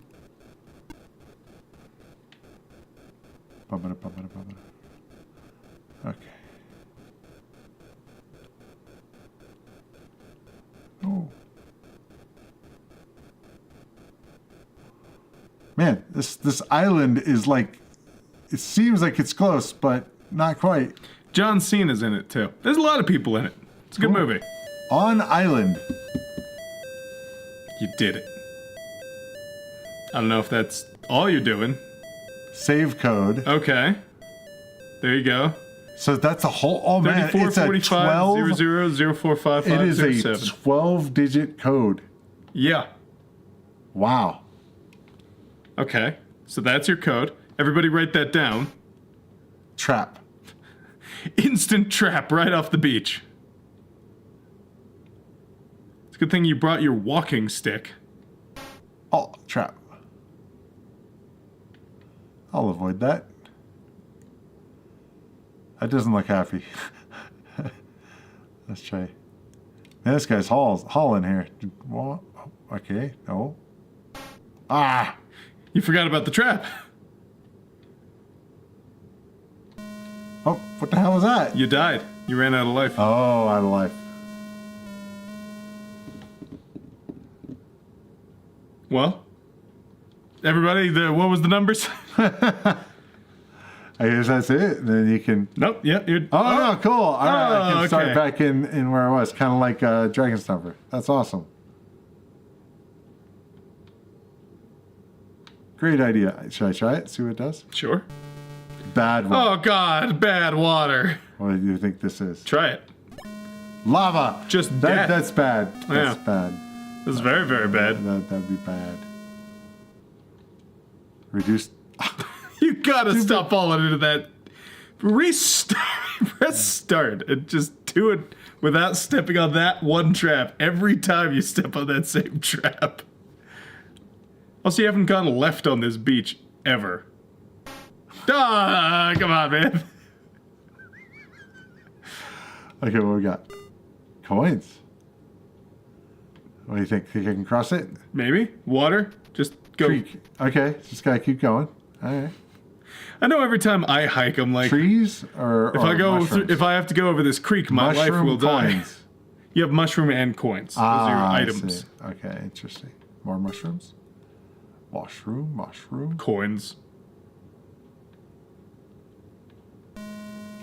Okay. Oh. Man, this island is like, it seems like it's close, but not quite. John Cena's in it too. There's a lot of people in it. It's a good movie. On island. You did it. I don't know if that's all you're doing. Save code. Okay. There you go. So that's a whole. Oh man, it's a 3445 12. 000455 It is a 07. 12-digit code. Yeah. Wow. Okay. So that's your code. Everybody write that down. Trap. Instant trap right off the beach. It's a good thing you brought your walking stick. Oh, trap. I'll avoid that. That doesn't look happy. Let's try. Man, this guy's hauling here. What? Okay. No. Ah! You forgot about the trap. Oh, what the hell was that? You died. You ran out of life. Oh, out of life. Well, everybody, what was the numbers? I guess that's it. And then you can. Nope. Yeah. You're, Oh, no, cool. All right, I can start okay. back in where I was. Kind of like Dragonstomper. That's awesome. Great idea. Should I try it? See what it does? Sure. Bad one. Oh God, bad water. What do you think this is? Try it. Lava. Just death. That's bad. That's Yeah. bad. This is very, very bad. That'd be bad. Reduce. You gotta stop falling into that. Restart. Press start and just do it without stepping on that one trap every time you step on that same trap. Also, you haven't gone left on this beach ever. Ah, come on, man. Okay, what we got? Coins. What do you think? Think I can cross it? Maybe water. Just go. Creek. Okay, just gotta keep going. All right. I know every time I hike, I'm like, Trees or if I go, mushrooms? if I have to go over this creek, my life Mushroom will die. coins. You have mushroom and coins. Those are your I items. see. Okay, interesting. More mushrooms. Mushroom. Coins.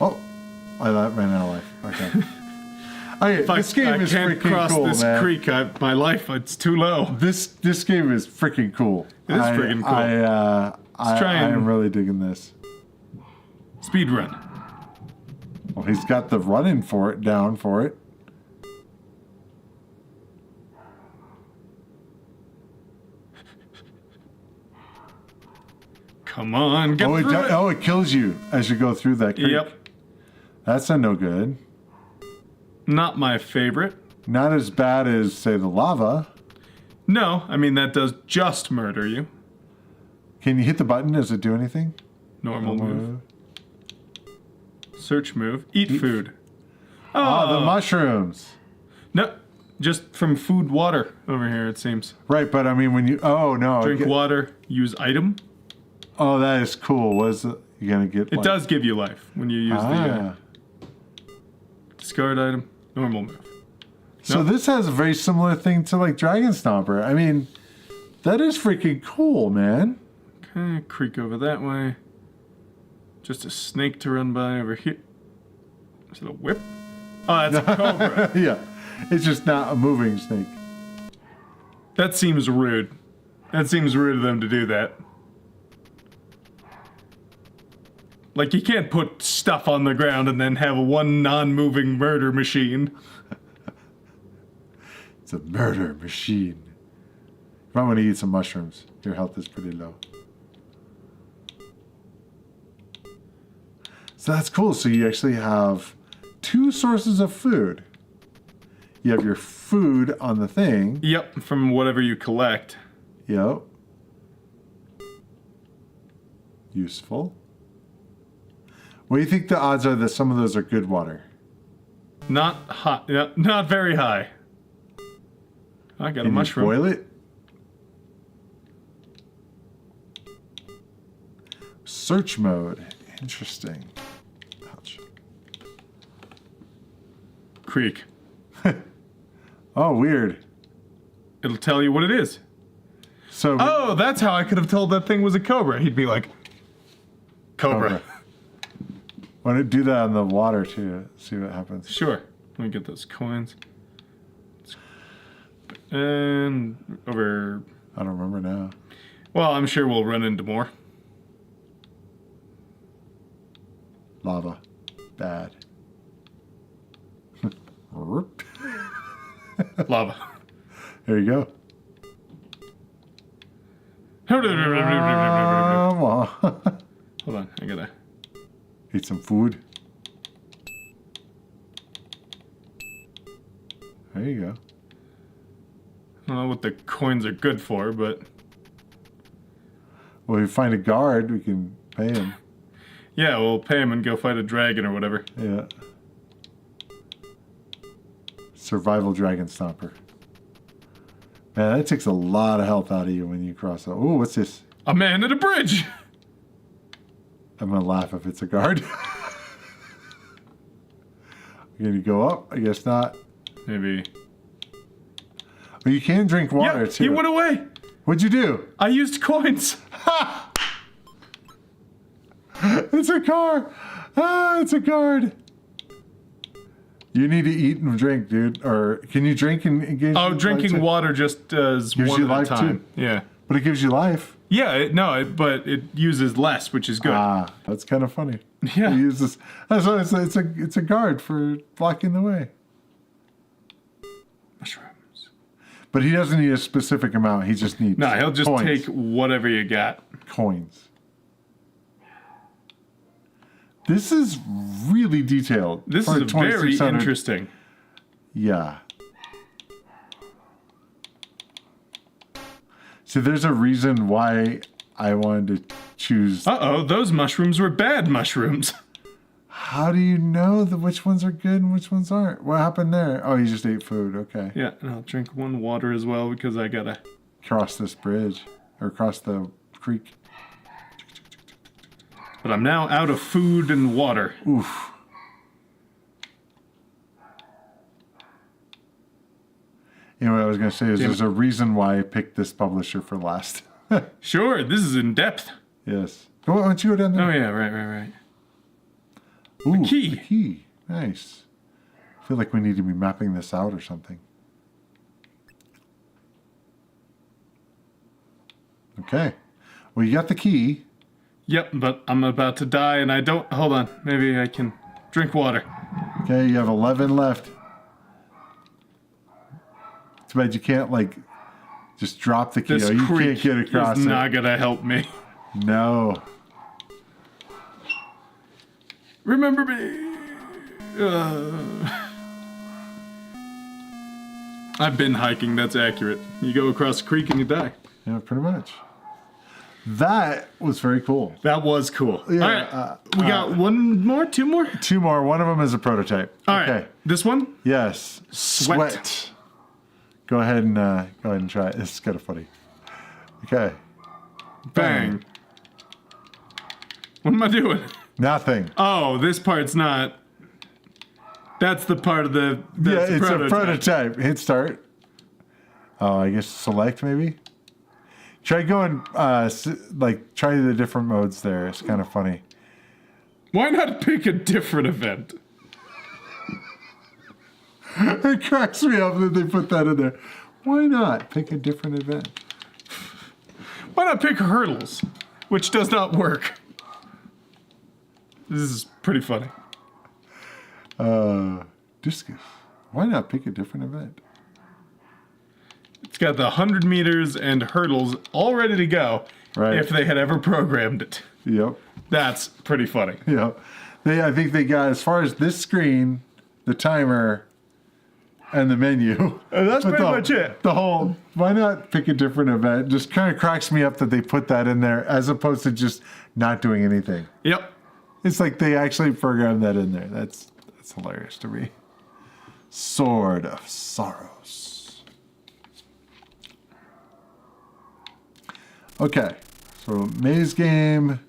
Oh, I ran out of life. Okay. Okay, If this game I is can't freaking cross cool, this man. creek, my life, it's too low. This game is freaking cool. It is freaking cool. I am really digging this. Speed run. Well, he's got the running for it down for it. Come on, get through it. Oh, it kills you as you go through that creek. Yep. That's a no good. Not my favorite. Not as bad as, say, the lava. No, I mean, that does just murder you. Can you hit the button? Does it do anything? Normal move. Search move. Eat food. Oh, the mushrooms. No, just from food water over here, it seems. Right, but I mean, when you... Oh, no. Drink water, use item. Oh, that is cool. What is it? You're going to get... It does give you life when you use the... Ah. Discard item. Normal move. So this has a very similar thing to, like, Dragonstomper. I mean, that is freaking cool, man. Okay, creek over that way. Just a snake to run by over here. Is it a whip? Oh, that's a cobra. Yeah. It's just not a moving snake. That seems rude. That seems rude of them to do that. Like, you can't put stuff on the ground and then have one non-moving murder machine. It's a murder machine. You might want to eat some mushrooms. Your health is pretty low. So that's cool. So you actually have two sources of food. You have your food on the thing. Yep, from whatever you collect. Yep. Useful. What do you think the odds are that some of those are good water? Not hot. Yeah, not very high. I got a Can you mushroom. boil it? Search mode. Interesting. Ouch. Creek. Oh, weird. It'll tell you what it is. So Oh, that's how I could have told that thing was a cobra. He'd be like, Cobra. Why don't you do that on the water too? See what happens. Sure. Let me get those coins. And over. I don't remember now. Well, I'm sure we'll run into more. Lava. Bad. Lava. There you go. Hold Well, on, I gotta. eat some food. There you go. I don't know what the coins are good for, but Well, if we find a guard, we can pay him. yeah, we'll pay him and go fight a dragon or whatever. Yeah. Survival Dragonstomper. Man, that takes a lot of health out of you when you cross that. Oh, what's this? A man at a bridge! I'm gonna laugh if it's a guard. You're gonna go up? I guess not. Maybe. But you can drink water Yeah, too. he went away! What'd you do? I used coins! It's a car! Ah, it's a guard! You need to eat and drink, dude. Or can you drink and engage? Oh, in drinking life too? water just does Gives one you at a life, time. too. Yeah. But it gives you life. Yeah, but it uses less, which is good. Ah, that's kind of funny. Yeah. You use this. That's why it's a guard for blocking the way. Mushrooms. But he doesn't need a specific amount. He just needs. No, he'll just coins. take whatever you got. Coins. This is really detailed. This for is very 2600. interesting. Yeah. So there's a reason why I wanted to choose. Uh-oh, those mushrooms were bad mushrooms. How do you know which ones are good and which ones aren't? What happened there? Oh, you just ate food. Okay. Yeah, and I'll drink one water as well because I gotta... Cross this bridge. Or cross the creek. But I'm now out of food and water. Oof. You know what I was going to say is there's a reason why I picked this publisher for last. Sure, this is in depth. Yes. Why don't you go down there? Oh yeah, right. Ooh, key. a key. Nice. feel like we need to be mapping this out or something. Okay. Well, you got the key. Yep, but I'm about to die and I don't... Hold on. Maybe I can drink water. Okay, you have 11 left. Too bad you can't, like, just drop the key. This You creek can't get across is it. not going to help me. No. Remember me. I've been hiking, that's accurate. You go across the creek and you die. Yeah, pretty much. That was very cool. That was cool. Yeah, All right, we got one more, two more? Two more. One of them is a prototype. All okay. right, this one? Yes. Sweat. Go ahead and try it. This is kind of funny. Okay. Bang. What am I doing? Nothing. Oh, this part's not. That's the part of the. Yeah, it's a prototype. Hit start. Oh, I guess select maybe. Try going, try the different modes there. It's kind of funny. Why not pick a different event? It cracks me up that they put that in there. Why not pick a different event? Why not pick hurdles, which does not work? This is pretty funny. Discus. Why not pick a different event? It's got the 100 meters and hurdles all ready to go. Right. If they had ever programmed it. Yep. That's pretty funny. Yep. I think they got, as far as this screen, the timer, and the menu. That's But pretty much it. The whole, why not pick a different event? Just kind of cracks me up that they put that in there as opposed to just not doing anything. Yep. It's like they actually programmed that in there. That's hilarious to me. Sword of Saros. Okay, so maze game.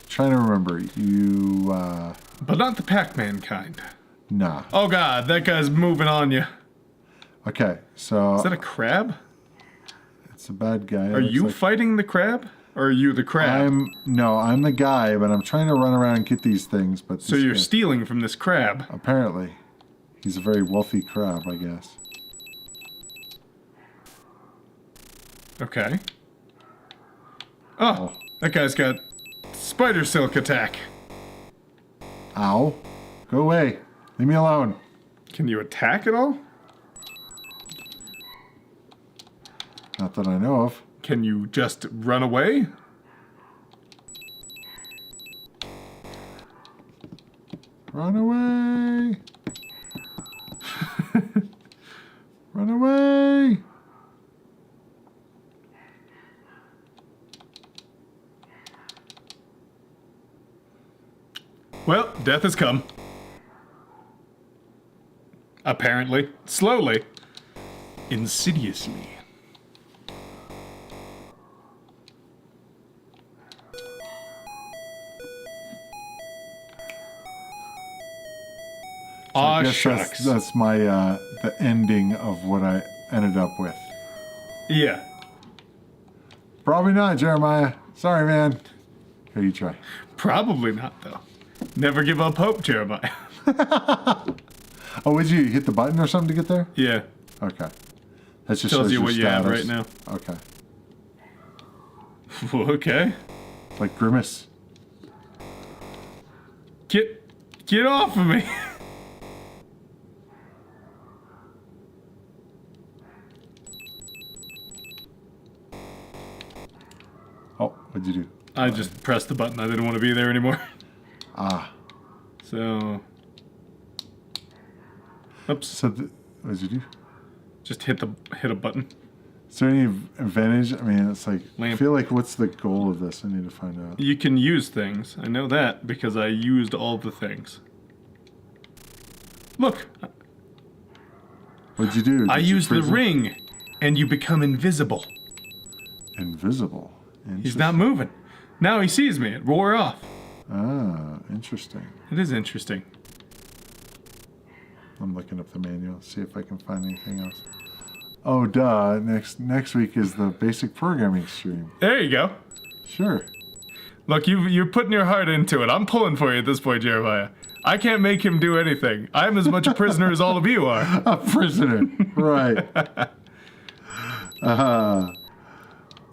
Trying to remember you. But not the Pac-Man kind. Nah. Oh god, that guy's moving on you. Okay, so Is that a crab? it's a bad guy. Are you fighting the crab? Or are you the crab? I'm the guy, but I'm trying to run around and get these things. But So you're stealing from this crab. apparently he's a very wealthy crab, I guess. Okay. Oh, that guy's got spider silk attack. Ow! Go away! Leave me alone! Can you attack at all? Not that I know of. Can you just run away? Run away! Run away! Well, death has come. Apparently. Slowly. Insidiously. Aw, I guess shucks. that's my the ending of what I ended up with. Yeah. Probably not, Jeremiah. Sorry, man. Here, you try. Probably not, though. Never give up hope, Jeremiah. Oh, would you hit the button or something to get there? Yeah. Okay. That just Tells shows you your what you have status. right now. Okay. Okay. Like Grimace. Get off of me. Oh, what'd you do? I just pressed the button. I didn't want to be there anymore. Ah. So. Oops. So, what'd you do? Just hit a button. Is there any advantage? I mean, it's like, I Lamp. feel like what's the goal of this? I need to find out. You can use things. I know that because I used all the things. Look, What'd you do? I Did you used the freeze him? ring, and you become invisible. Invisible. He's not moving. Now he sees me. It wore off. Ah, interesting. It is interesting. I'm looking up the manual, see if I can find anything else. Oh, duh. Next week is the basic programming stream. There you go. Sure. Look, you're putting your heart into it. I'm pulling for you at this point, Jeremiah. I can't make him do anything. I'm as much a prisoner as all of you are. A prisoner, right.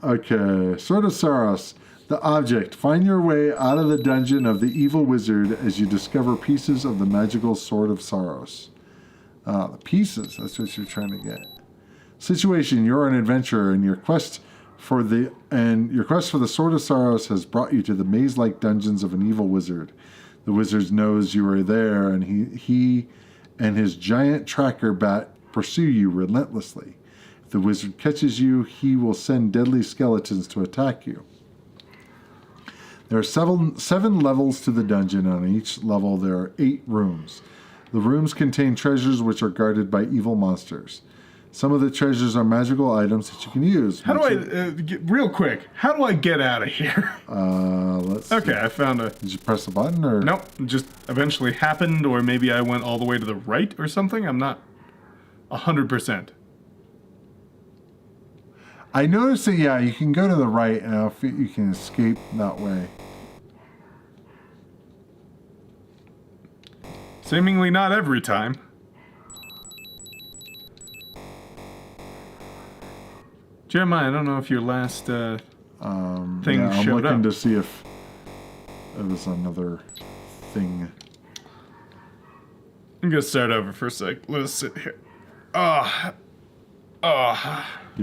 Okay, Sword of Saros. The object. Find your way out of the dungeon of the evil wizard as you discover pieces of the magical Sword of Saros. The pieces, that's what you're trying to get. Situation, you're an adventurer and your quest for the Sword of Saros has brought you to the maze-like dungeons of an evil wizard. The wizard knows you are there, and he and his giant tracker bat pursue you relentlessly. If the wizard catches you, he will send deadly skeletons to attack you. There are seven levels to the dungeon. On each level, there are 8 rooms. The rooms contain treasures which are guarded by evil monsters. Some of the treasures are magical items that you can use. How do I, real quick, how do I get out of here? Let's see. Okay, I found a... Did you press the button or? Nope, it just eventually happened, or maybe I went all the way to the right or something. I'm not 100%. I noticed that, yeah, you can go to the right and you can escape that way. Seemingly not every time. Jeremiah, I don't know if your last thing I'm showed looking up. to see if it was another thing. I'm gonna start over for a sec. Let us sit here. You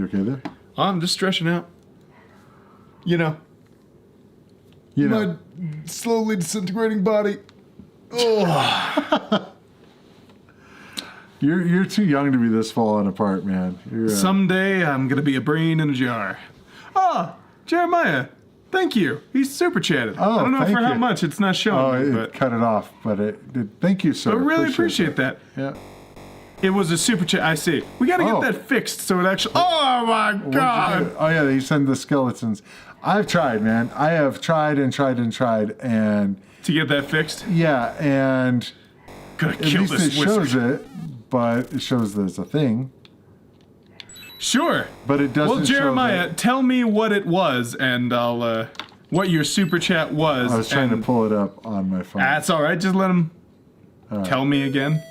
okay there? I'm just stretching out. You know. My slowly disintegrating body. Oh. You're too young to be this falling apart, man. Someday I'm gonna be a brain in a jar. Jeremiah, thank you. He's super chatted. I don't know for how much it's not showing. It cut it off, but it did. Thank you, sir. I really appreciate that. Yeah. It was a super chat. I see. We gotta get that fixed so it actually. Oh my god! Oh yeah, they send the skeletons. I've tried, man. I have tried and to get that fixed. Yeah, and gotta at kill least this it shows it, but it shows there's a thing. Sure. But it doesn't. Well, Jeremiah, tell me what it was, and I'll what your super chat was. I was trying to pull it up on my phone. That's all right. Just let him tell me again.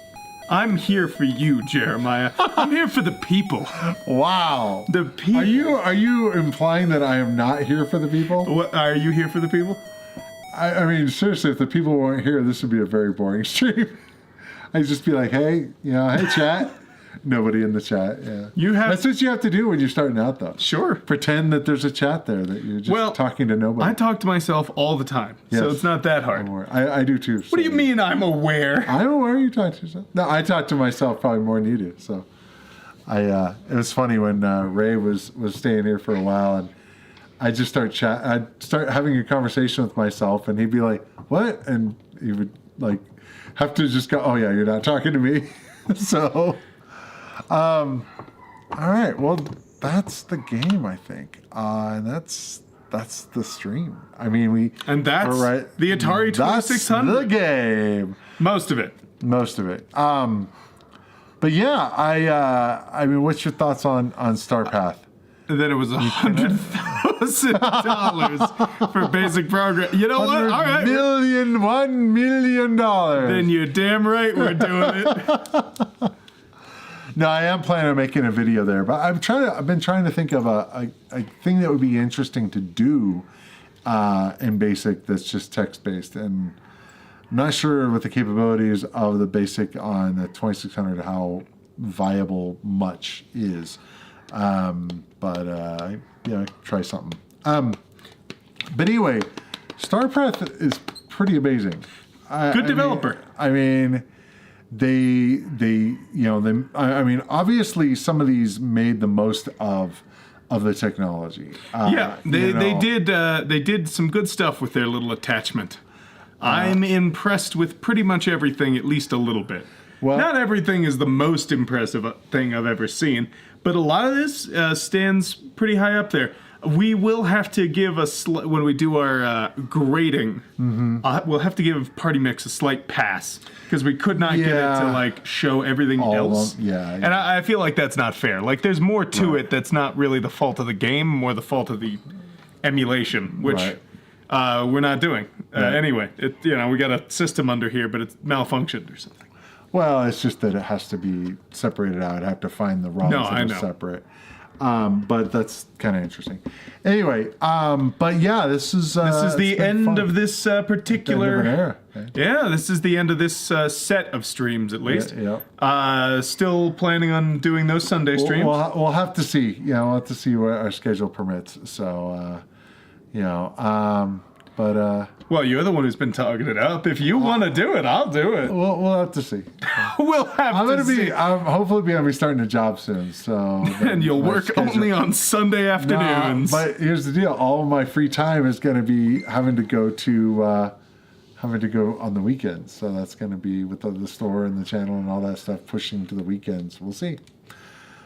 I'm here for you, Jeremiah. I'm here for the people. Wow. The people. Are you implying that I am not here for the people? What, are you here for the people? I mean, seriously, if the people weren't here, this would be a very boring stream. I'd just be like, hey, hey, chat. Nobody in the chat. Yeah. That's what you have to do when you're starting out, though. Sure. Pretend that there's a chat there, that you're just talking to nobody. I talk to myself all the time, so it's not that hard. I do too. What do you mean I'm aware? I'm aware you talk to yourself. No, I talk to myself probably more than you do. So, it was funny when Ray was staying here for a while, and I just I'd start having a conversation with myself, and he'd be like, "What?" And he would like have to just go, "Oh yeah, you're not talking to me." So. All right. Well, that's the game, I think. And that's the stream. I mean, and that's the Atari 2600. That's the game. Most of it. But yeah, I mean, what's your thoughts on Starpath? That it was $100,000 for basic program. You know what? All right. $1 million. Then you're damn right we're doing it. No, I am planning on making a video there, but I've been trying to think of a thing that would be interesting to do in BASIC that's just text-based, and I'm not sure with the capabilities of the BASIC on the 2600 how viable much is. But try something. But anyway, Starpath is pretty amazing. Good developer. I mean, I mean, obviously some of these made the most of the technology. They did some good stuff with their little attachment. I'm impressed with pretty much everything, at least a little bit. Well, not everything is the most impressive thing I've ever seen, but a lot of this stands pretty high up there. We will have to give when we do our grading, we'll have to give Party Mix a slight pass because we could not get it to show everything else. And I feel like that's not fair. Like there's more to it that's not really the fault of the game, more the fault of the emulation, which we're not doing. Anyway, we got a system under here, but it's malfunctioned or something. Well, it's just that it has to be separated out. I have to find the ROMs that are separate. But that's kind of interesting. Anyway, but yeah, this is the end of this particular era. Okay. Yeah, this is the end of this set of streams, at least. Yeah. Still planning on doing those Sunday streams. We'll have to see. We'll have to see what our schedule permits. So, well, you're the one who's been talking it up. If you want to do it, I'll do it. We'll have to see. We'll have to see. I'm hopefully going to be starting a job soon. So and you'll work only on Sunday afternoons. But here's the deal: all of my free time is going to be having to go on the weekends. So that's going to be with the store and the channel and all that stuff pushing to the weekends. We'll see.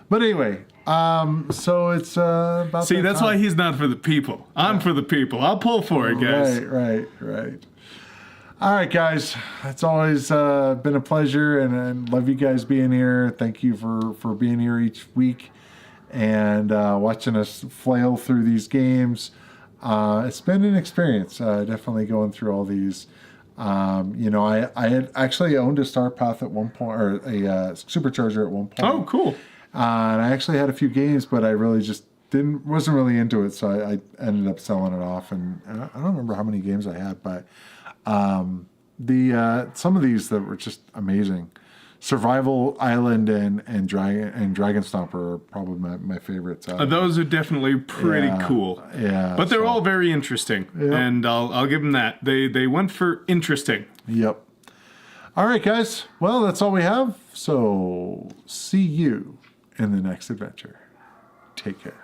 But anyway, so it's about. See, that's why he's not for the people. I'm for the people. I'll pull for it, guys. Right. All right, guys. It's always been a pleasure, and love you guys being here. Thank you for being here each week and watching us flail through these games. It's been an experience. Definitely going through all these. I had actually owned a Starpath at one point, or a Supercharger at one point. Oh, cool. And I actually had a few games, but I really just wasn't really into it, so I ended up selling it off. And I don't remember how many games I had, but some of these that were just amazing. Survival Island and Dragonstomper are probably my favorites. Those are definitely pretty cool. Yeah, but they're all very interesting, and I'll give them that. They went for interesting. Yep. All right, guys. Well, that's all we have. So see you in the next adventure. Take care.